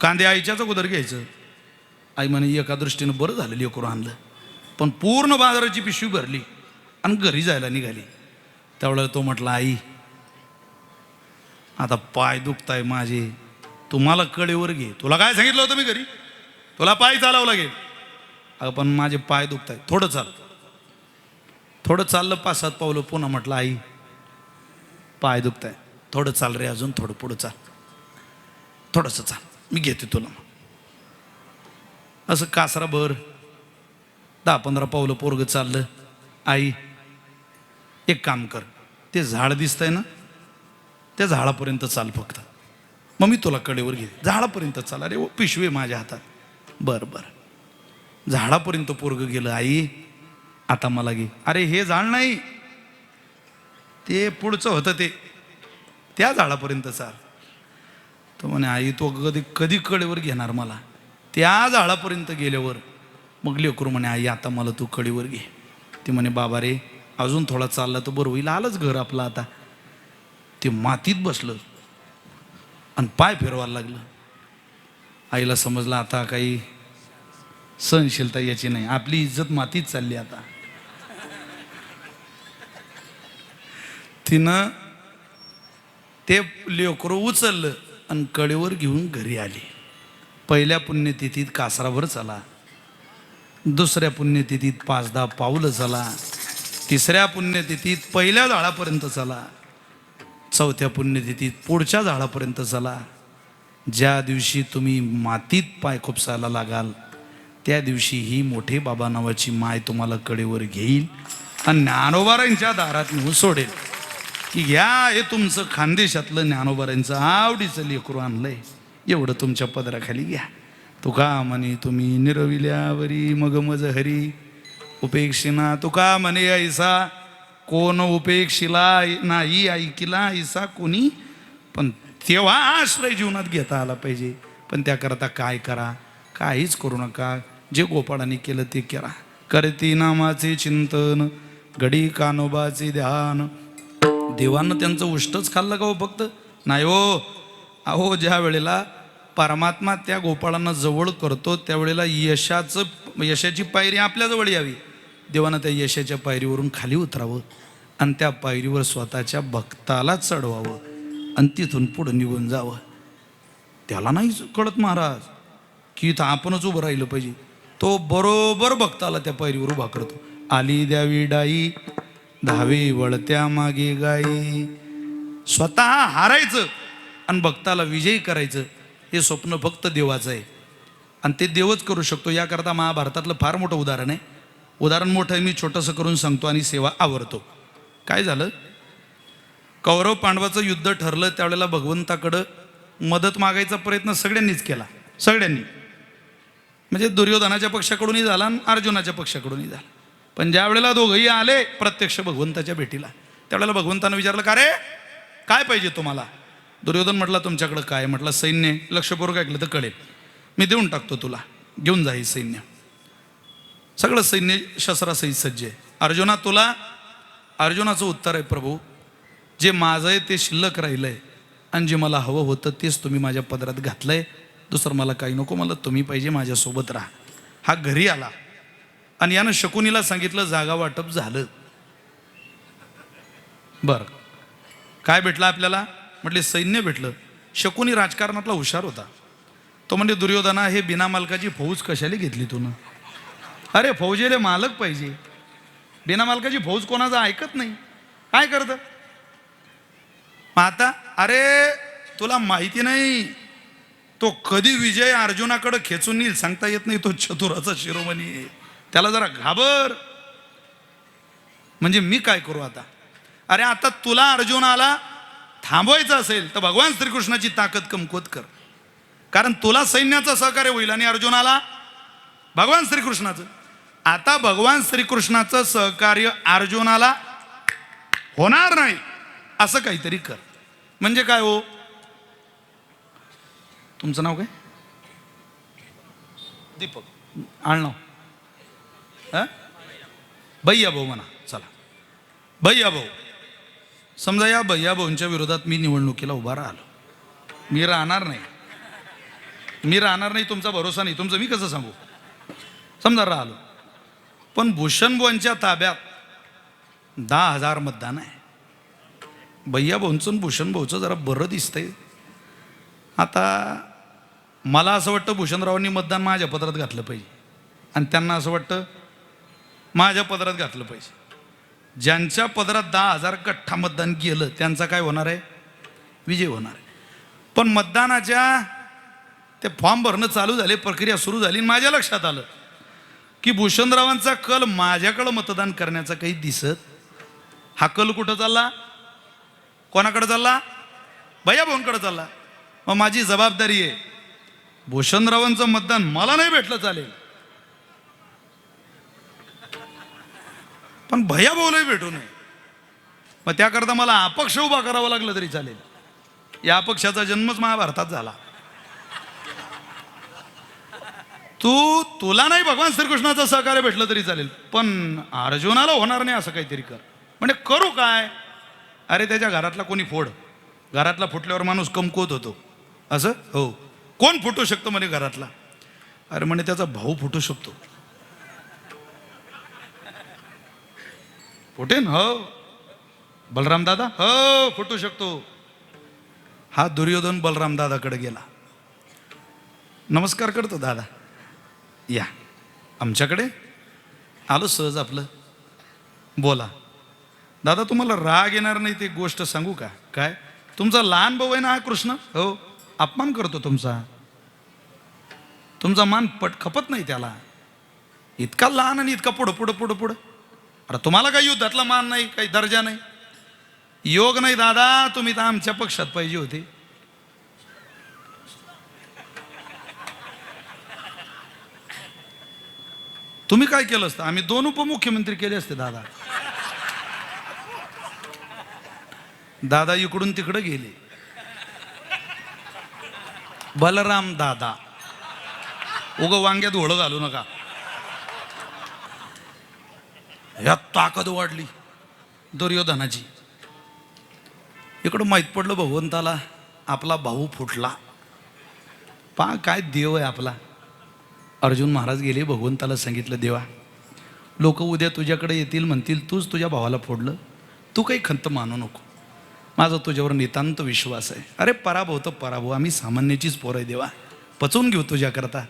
कांदे आईच्याच अगोदर घ्यायचं. आई म्हणे एका दृष्टीनं बरं झालं लेकरू आणलं, पण पूर्ण बाजाराची पिशवी भरली आणि घरी जायला निघाली. त्यावेळेला तो म्हटला आई आता पाय दुखताय माझे, तुम्हाला कडेवर घे. तुला काय सांगितलं होतं मी घरी? तुला पाय चालावं लागेल. अगं पण माझे पाय दुखताय, थोडं चाल. थोडं चाललं 5-7 पावलं, पुन्हा म्हटलं आई पाय दुखताय, थोडं चाल रे, अजून थोडं पुढं चाल, थोडंसं चाल, मी घेते तुला. असं कासराभर 10-15 पावलं पोरगं चाललं. आई एक काम कर, ते झाड दिसतंय ना, त्या झाडापर्यंत चाल फक्त, मग मी तुला कडेवर घे. झाडापर्यंत चाल. अरे पिशवी माझ्या हातात. बरं बरं. झाडापर्यंत पोरगं गेलं. आई आता मला घे. अरे हे झाड नाही, ते पुढचं होतं ते, त्या झाडापर्यंत चाल. तो म्हणे आई तो कधी कडेवर घेणार मला? त्या झाडापर्यंत गेल्यावर मग लेकरू म्हणे आई आता मला तू कडेवर घे. ती म्हणे बाबा रे अजून थोडा चालला तर बरं होईल, आलंच घर आपलं आता. ते मातीत बसलं आणि पाय फिरवायला लागलं. आईला समजलं आता काही सहनशीलता याची नाही, आपली इज्जत मातीत चालली आता. तिनं ते लेकरू उचललं आणि कडेवर घेऊन घरी आली. पहिल्या पुण्यतिथीत कासरावर चला, दुसऱ्या पुण्यतिथीत 5-10 पावलं चला, तिसऱ्या पुण्यतिथीत पहिल्या झाडापर्यंत चला, चौथ्या पुण्यतिथीत पुढच्या झाडापर्यंत चला. ज्या दिवशी तुम्ही मातीत पाय खुपसायला लागाल त्या दिवशी ही मोठे बाबा नावाची माय तुम्हाला कडेवर घेईल आणि ज्ञानोबारांच्या दारात नेऊन सोडेल की घ्या हे तुमचं खानदेशातलं ज्ञानोबारांचं आवडीचं लेकरू आणलंय, एवढं तुमच्या पदराखाली घ्या. तुका म्हणे तुम्ही निरविल्यावरी मग मज हरी उपेक्षिना. तुका म्हणे ऐसा कोण उपेक्षिला नाही ऐकिला ऐसा कोणी. पण तेव्हा आश्रय जीवनात घेता आला पाहिजे. पण त्याकरता काय करा? काहीच करू नका. जे गोपाळांनी केलं ते करा. करती नामाचे चिंतन घडी कानोबाचे ध्यान. देवानं त्यांचं उष्टच खाल्लं का हो फक्त? नाही हो. अहो ज्या वेळेला परमात्मा त्या गोपाळांना जवळ करतो त्यावेळेला यशाची पायरी आपल्याजवळ यावी. देवानं त्या यशाच्या पायरीवरून खाली उतरावं आणि त्या पायरीवर स्वतःच्या भक्ताला चढवावं आणि तिथून पुढं निघून जावं. त्याला नाही कळत महाराज की इथं आपणच उभं राहिलं पाहिजे. तो बरोबर भक्ताला त्या पायरीवर उभा करतो. आली द्यावी डाई धावी वळत्या मागे गाई. स्वतः हारायचं आणि भक्ताला विजयी करायचं हे स्वप्न फक्त देवाचं आहे आणि ते देवच करू शकतो. याकरता महाभारतातलं फार मोठं उदाहरण आहे. उदाहरण मोठं आहे, मी छोटंसं करून सांगतो आणि सेवा आवरतो. काय झालं, कौरव पांडवाचं युद्ध ठरलं त्यावेळेला भगवंताकडं मदत मागायचा प्रयत्न सगळ्यांनीच केला. सगळ्यांनी म्हणजे दुर्योधनाच्या पक्षाकडूनही झाला आणि अर्जुनाच्या पक्षाकडूनही झाला. पण ज्या वेळेला दोघंही आले प्रत्यक्ष भगवंताच्या भेटीला त्यावेळेला भगवंतानं विचारलं, का रे काय पाहिजे तुम्हाला? दुर्योधन म्हटला तुमच्याकडं काय? म्हटलं सैन्य. लक्षपूर्वक ऐकलं तर कळेल, मी देऊन टाकतो तुला, घेऊन जा हे सैन्य. सगळं सैन्य शस्त्रासहित सज्ज आहे. अर्जुना तुला? अर्जुनाचं उत्तर आहे, प्रभू जे माझं आहे ते शिल्लक राहिलं आहे आणि जे मला हवं होतं तेच तुम्ही माझ्या पदरात घातलं आहे. दुसरं मला काही नको, मला तुम्ही पाहिजे, माझ्यासोबत राहा. हा घरी आला आणि यानं शकुनीला सांगितलं जागा वाटप झालं. बरं काय भेटलं आपल्याला? म्हटले सैन्य भेटलं. शकुनी राजकारणातला हुशार होता. तो म्हणजे दुर्योधना हे बिना मालकाची फौज कशाला घेतली तू? अरे फौजेले मालक पाहिजे, बिना मालकाची फौज कोणाचं ऐकत नाही. काय करतं मग आता? अरे तुला माहिती नाही तो कधी विजय अर्जुनाकडे खेचून येईल सांगता येत नाही. तो चतुराचा शिरोमणी आहे, त्याला जरा घाबर. म्हणजे मी काय करू आता? अरे आता तुला अर्जुनाला थांबवायचं असेल तर भगवान श्रीकृष्णाची ताकद कमकुवत कर, कारण तुला सैन्याचं सहकार्य होईल आणि अर्जुनाला भगवान श्रीकृष्णाचं. आता भगवान श्रीकृष्णाचं सहकार्य अर्जुनाला होणार नाही असं काहीतरी कर. म्हणजे काय हो? तुमचं नाव काय? दीपक आळनाव? भैया भाऊ म्हणा. चला भैया भाऊ. समजा या भैया भाऊंच्या विरोधात मी निवडणुकीला उभा राहिलो. मी राहणार नाही, तुमचा भरोसा नाही. तुमचं मी कसं सांगू? समजा राहिलो, पण भूषण भाऊंच्या ताब्यात 10,000 मतदान आहे. भैया भाऊंचं भूषण भाऊचं जरा बरं दिसतंय. आता मला असं वाटतं भूषणरावांनी मतदान माझ्या पदरात घातलं पाहिजे आणि त्यांना असं वाटतं माझ्या पदरात घातलं पाहिजे. ज्यांच्या पदरात 10,000 गठ्ठा मतदान गेलं त्यांचा काय होणार आहे? विजय होणार आहे. पण मतदानाच्या ते फॉर्म भरणं चालू झाले, प्रक्रिया सुरू झाली. माझ्या लक्षात आलं की भूषणरावांचा कल माझ्याकडं मतदान करण्याचा काही दिसत. हा कल कुठं चालला? कोणाकडे चालला? भैया भाऊंकडे चालला. मग माझी जबाबदारी आहे, भूषणरावांचं मतदान मला नाही भेटलं चालेल, पण भैया भाऊलाही भेटू नये. मग त्याकरता मला अपक्ष उभा करावा लागलं तरी चालेल. या अपक्षाचा जन्मच महाभारतात झाला. तुला नाही भगवान श्रीकृष्णाचं सहकार्य भेटलं तरी चालेल, पण अर्जुनाला होणार नाही असं काहीतरी कर. म्हणजे करू काय? अरे त्याच्या घरातला कोणी फोड. घरातला फुटल्यावर माणूस कमकुवत होतो असं? हो. कोण फुटू शकतो म्हणे घरातला? अरे म्हणे त्याचा भाऊ फुटू शकतो. फुटेन? हो. बलराम दादा? हो फुटू शकतो. हा दुर्योधन बलराम दादाकडे गेला. नमस्कार करतो. दादा या आमच्याकडे आलो सहज. आपलं बोला. दादा तुम्हाला राग येणार नाही ते गोष्ट सांगू का? काय? तुमचा लहान भाऊ आहे ना हा कृष्ण? हो. अपमान करतो तुमचा. तुमचा मान खपत नाही त्याला. इतका लहान आणि इतका पुढं पुढं पुढं पुढं. अरे तुम्हाला काही युद्धातला मान नाही, काही दर्जा नाही, योग नाही. दादा तुम्ही तर आमच्या पक्षात पाहिजे होते. तुम्ही काय केलं असतं? आम्ही 2 उपमुख्यमंत्री केले असते. दादा इकडून तिकडे गेले. बलराम दादा उग वांग्यात घोडं घालू नका. यात ताकद वाढली दुर्योधनाची. इकडं माहीत पडलं भगवंताला आपला भाऊ फुटला. पा काय देव आहे आपला. अर्जुन महाराज गेले, भगवंताला सांगितलं देवा लोक उद्या तुझ्याकडे येतील, म्हणतील तूच तुझ्या भावाला फोडलं. तू काही खंत मानू नको, माझा तुझ्यावर नितांत विश्वास आहे. अरे पराभव तर पराभव, आम्ही सामान्याचीच पोरं आहे देवा, पचवून घेऊ तुझ्याकरता.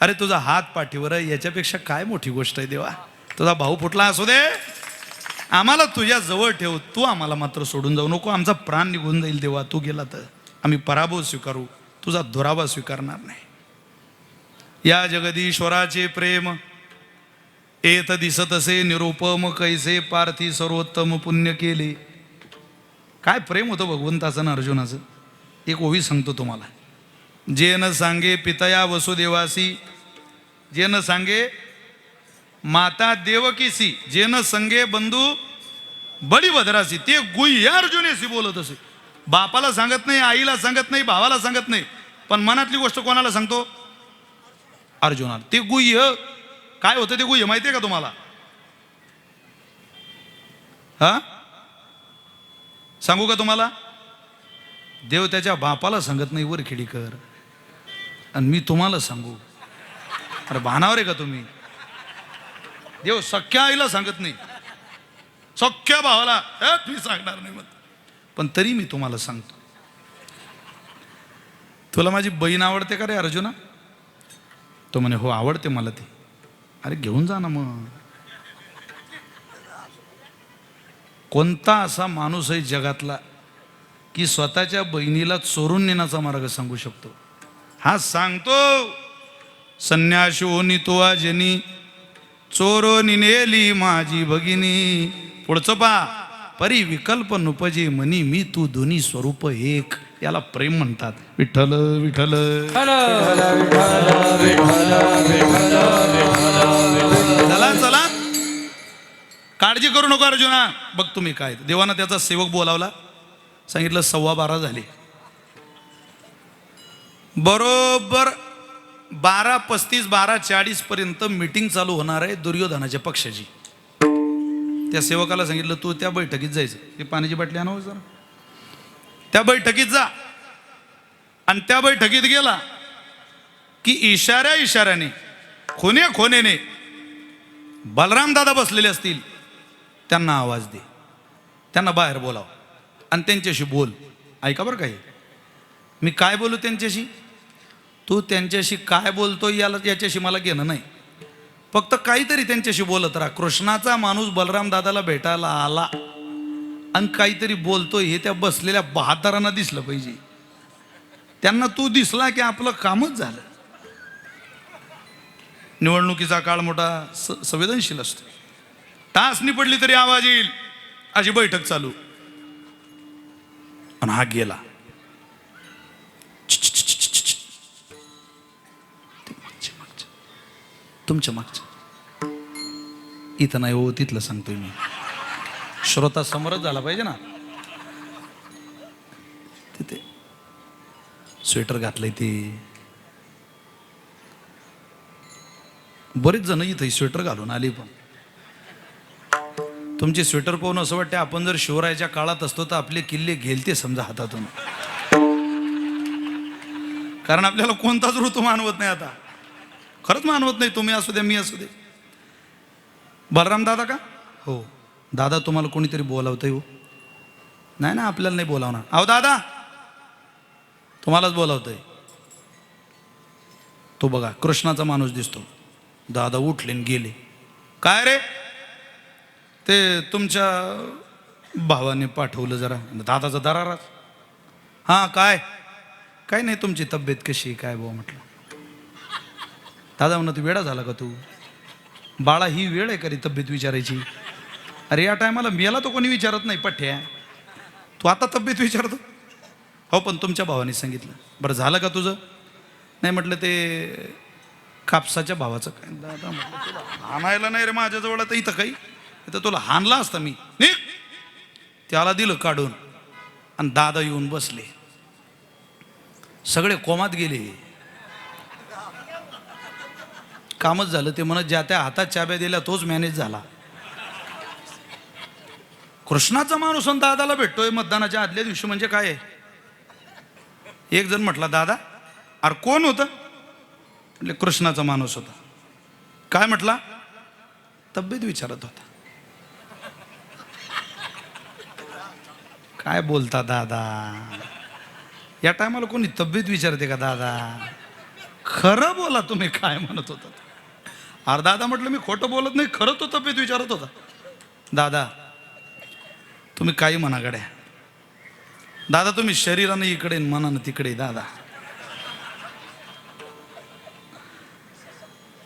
अरे तुझा हात पाठीवर आहे, याच्यापेक्षा काय मोठी गोष्ट आहे देवा. तुझा भाऊ फुटला असू दे, आम्हाला तुझ्या जवळ ठेव, तू आम्हाला मात्र सोडून जाऊ नको. आमचा प्राण निघून जाईल देवा, तू गेला तर आम्ही पराभव स्वीकारू, तुझा दुरावा स्वीकारणार नाही. या जगदीश्वराचे प्रेम एत दिसत असे निरुपम, कैसे पार्थी सर्वोत्तम पुण्य केले. काय प्रेम होतं भगवंताचं ना अर्जुनाचं. एक ओवी सांगतो तुम्हाला. जे न सांगे पितया वसुदेवासी, जे न सांगे माता देवकीसी, जे न संगे बंधू बळीभद्रासी. ते गुह्य अर्जुनेशी बोलत असे. बापाला सांगत नाही, आईला सांगत नाही, भावाला सांगत नाही, पण मनातली गोष्ट कोणाला सांगतो? अर्जुनाला. ते गुह्य काय होतं? ते गुह्य माहिती आहे का तुम्हाला? हा, सांगू का तुम्हाला? देव त्याच्या बापाला सांगत नाही वर खेडीकर, आणि मी तुम्हाला सांगू. अरे भानावर आहे का तुम्ही? देव सख्या आईला सांगत नाही, सख्या भावाला मी सांगणार नाही मग, पण तरी मी तुम्हाला सांगतो. तुला माझी बहीण आवडते का रे अर्जुना? तो म्हणे हो आवडते मला ती. अरे घेऊन जा ना मग. कोणता असा माणूस आहे जगातला की स्वतःच्या बहिणीला चोरून नेण्याचा मार्ग सांगू शकतो? हा सांगतो. संन्याशी नितोआ जनी चोरोनी नेली माझी भगिनी. पुढचं पा परी विकल्प नुपजे मनी, मी तू दोन्ही स्वरूप एक. याला प्रेम म्हणतात. विठ्ठल विठ्ठल. चला चला, काळजी करू नको अर्जुना. बघ तुम्ही काय, देवानं त्याचा सेवक बोलावला, सांगितलं 12:15 झाले. बरोबर 12:35 12:40 पर्यंत मीटिंग चालू होणार आहे दुर्योधनाच्या पक्षाची. त्या सेवकाला सांगितलं तू त्या बैठकीत जायचं. ते पाण्याची बाटली आणा जरा. त्या बैठकीत जा. आणि त्या बैठकीत गेला की इशाऱ्याने खोनेने बलराम दादा बसलेले असतील, त्यांना आवाज दे, त्यांना बाहेर बोलाव आणि त्यांच्याशी बोल. ऐका बरं काय, मी काय बोलू त्यांच्याशी? तू त्यांच्याशी काय बोलतो याच्याशी मला घेणं नाही. फक्त काहीतरी त्यांच्याशी बोलत राहा. कृष्णाचा माणूस बलराम दादाला भेटायला आला आणि काहीतरी बोलतोय हे त्या बसलेल्या बहादरांना दिसलं पाहिजे. त्यांना तू दिसला की आपलं कामच झालं. निवडणुकीचा काळ मोठा संवेदनशील असतो. टाचणी पडली तरी आवाज येईल अशी बैठक चालू. आणि हा गेला. तुमच्या मागच्या इथं नाही हो, तिथलं सांगतोय मी. श्रोता समरच झाला पाहिजे ना. तिथे स्वेटर घातलंय ते. बरेच जण इथे स्वेटर घालून आले, पण तुमचे स्वेटर पाहून असं वाटतं आपण जर शिवरायाच्या काळात असतो तर आपले किल्ले गेलते समजा हातातून. कारण आपल्याला कोणताच ऋतू मानवत नाही आता. खरंच मानवत नाही. तुम्ही असू दे, मी असू दे. बलराम दादा का? हो. दादा तुम्हाला कोणीतरी बोलावतंय हो. नाही ना, आपल्याला नाही बोलावणार. अहो दादा तुम्हालाच बोलावतंय. तो बघा कृष्णाचा माणूस दिसतो. दादा उठले आणि गेले. काय रे? ते तुमच्या भावाने पाठवलं जरा. दादाचा दराराच. हां काय? काय नाही, तुमची तब्येत कशी काय भाऊ म्हटलं. दादा म्हणा तू वेडा झाला का तू? बाळा ही वेळ आहे का रे तब्येत विचारायची? अरे या टायमाला मेला तो कोणी विचारत नाही पठ्या. तू आता तब्येत विचारतो? हो पण तुमच्या भावाने सांगितलं. बरं झालं का तुझं? नाही म्हटलं ते कापसाच्या भावाचं काय. दादा म्हटलं तुला हाणायला नाही रे माझ्याजवळ आता इथं काही, तर तुला हाणला असता मी. त्याला दिलं काढून आणि दादा येऊन बसले. सगळे कोमात गेले. कामच झालं. ते म्हणत ज्या त्या हातात चाब्या दिल्या तोच मॅनेज झाला. कृष्णाचा माणूस आणि दादाला भेटतोय मतदानाच्या आदल्या दिवशी म्हणजे काय? एक जण म्हटला दादा. अरे कोण होतं? म्हणजे कृष्णाचा माणूस होता. काय म्हटला? तब्येत विचारत होता. काय बोलता दादा? या टायमाला कोणी तब्येत विचारते का दादा? खरं बोला तुम्ही काय म्हणत होता. अरे दादा म्हटलं मी खोटं बोलत नाही, खरं तो तब्येत विचारत होता. दादा तुम्ही काही म्हणा गड्या. दादा तुम्ही शरीरानं इकडे मनानं तिकडे दादा.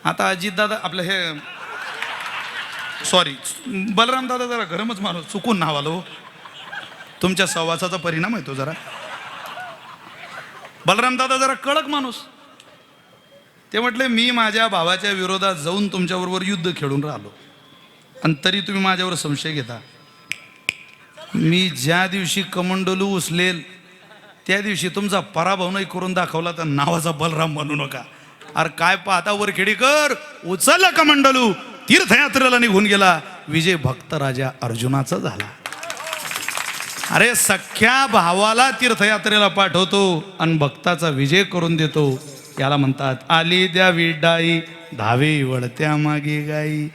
आता अजित दादा आपलं हे सॉरी बलराम दादा जरा गरमच माणूस चुकून नाव आलो. तुमच्या सहवासाचा परिणाम आहे तो जरा. बलराम दादा जरा कडक माणूस. ते म्हटले मी माझ्या भावाच्या विरोधात जाऊन तुमच्याबरोबर युद्ध खेळून राहिलो आणि तरी तुम्ही माझ्यावर संशय घेता. मी ज्या दिवशी कमंडलू उचलेल त्या दिवशी तुमचा पराभव नाही करून दाखवला तर नावाचा बलराम म्हणू नका. अरे काय पाहता वरखेडीकर, उचलला कमंडलू, तीर्थयात्रेला निघून गेला. विजय भक्त राजा अर्जुनाचा झाला. अरे सख्या भावाला तीर्थयात्रेला पाठवतो आणि भक्ताचा विजय करून देतो. याला म्हणतात आली द्या विडाई धावे वळत्या मागे गाई.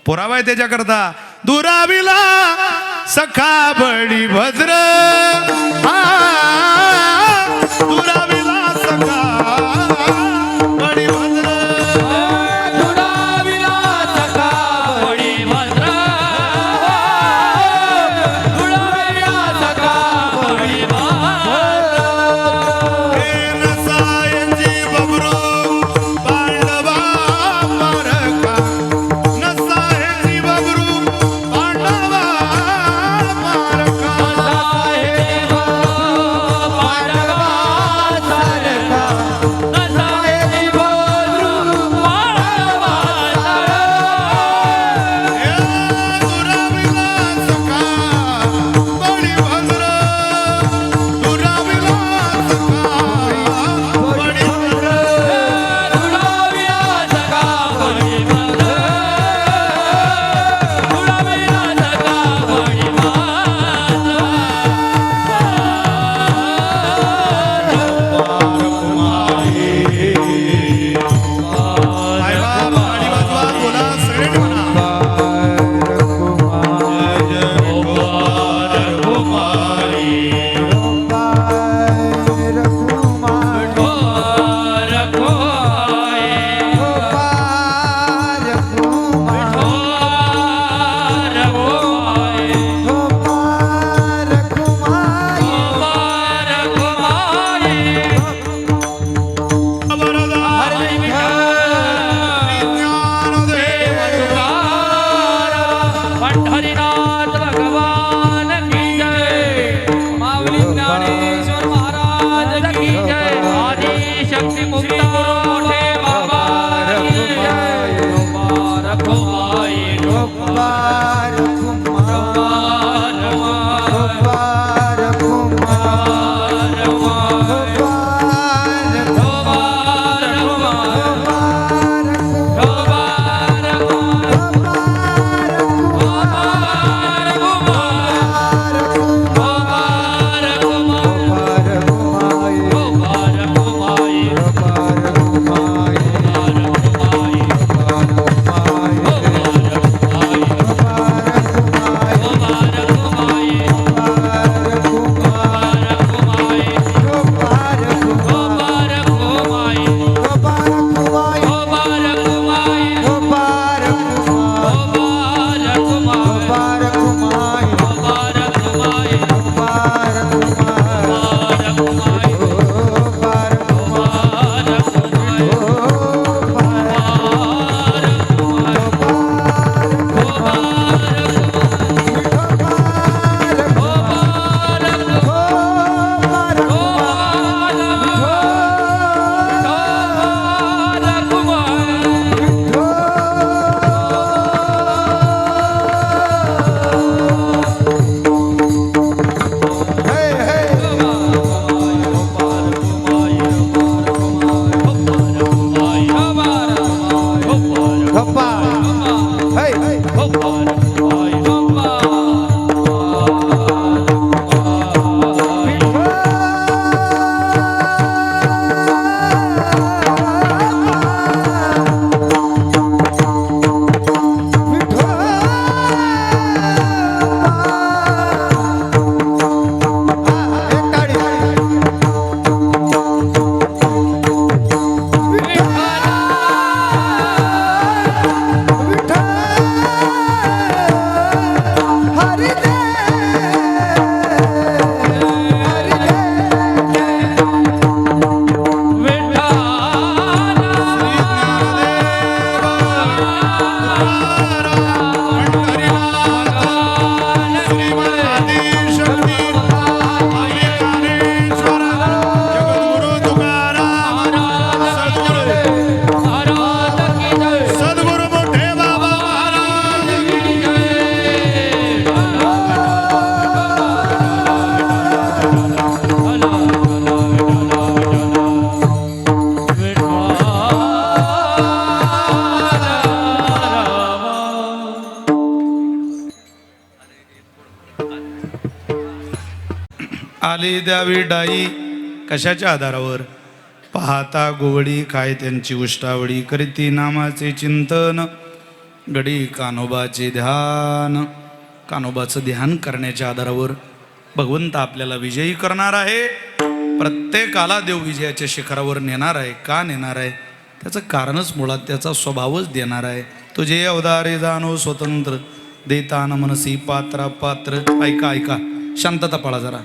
पुरावा आहे त्याच्याकरता. दुराविला सखा बडी भद्र, दुराविला सखा बडी भद्र, दुराविला सखा बडी भद्र, दुराविला सखा बडी भद्र. हे नसायची बबरू पांडवा मारका, नसायची बबरू पांडवा मारका. साहेब आली द्यावी डाई कशाच्या आधारावर? पाहता गोवडी काय त्यांची उष्टावळी, करीती नामाचे चिंतन गडी कानोबाचे ध्यान. कानोबाचं ध्यान करण्याच्या आधारावर भगवंत आपल्याला विजयी करणार आहे. प्रत्येकाला देव विजयाच्या शिखरावर नेणार आहे. का नेणार आहे? त्याचं कारणच मुळात त्याचा स्वभावच देणार आहे. तुझे अवधारे जाणो स्वतंत्र, देतान मनसी पात्रा पात्र. ऐका ऐका, शांतता पाळा जरा.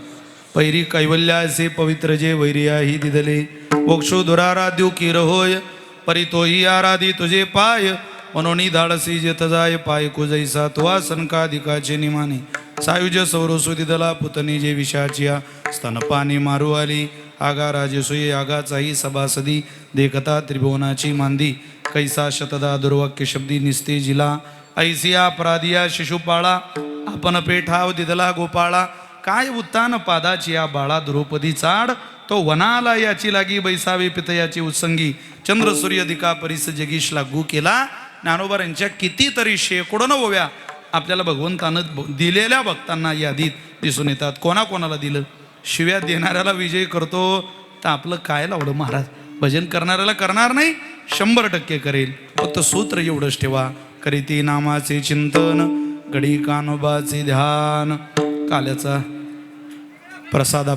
पैरी कैवल्यासे पवित्र जे वैरियाही दिदले, मोक्षो दुराराध्यू किर होय, परी तोही आराधी तुझे पाय. मनोनी धाडसी जेत जाय पाय कुजैसा तुवा सनकाधिकाचे निमाने. सायुज सौरसु दिदला पुतनी जे विषाचिया, स्तनपानी मारू आली आगा राजसूय. आगाचाही सभासदी देखता त्रिभुवनाची मांदी, कैसा शतदा दुर्वाक्य शब्दी निस्ते जिला. ऐसिया अपराधिया शिशुपाळा, आपण पेठाव दिदला गोपाळा. काय उत्तान पादाची या बाळा द्रौपदी चाड, तो वनाला याची लागी बैसावे पितयाची उत्संगी. चंद्र सूर्य दिका परिस जगीश लागू केला. ज्ञानोबा यांच्या कितीतरी शेकडोन ओव्या आपल्याला भगवंतानं दिलेल्या भक्तांना यादीत दिसून येतात. कोणाकोणाला दिलं? शिव्या देणाऱ्याला विजय करतो तर आपलं काय लावलं महाराज? भजन करणाऱ्याला करणार नाही, 100% करेल. फक्त सूत्र एवढंच ठेवा, करीती नामाचे चिंतन गडी कानोबाचे ध्यान. काल्याचा प्रसाद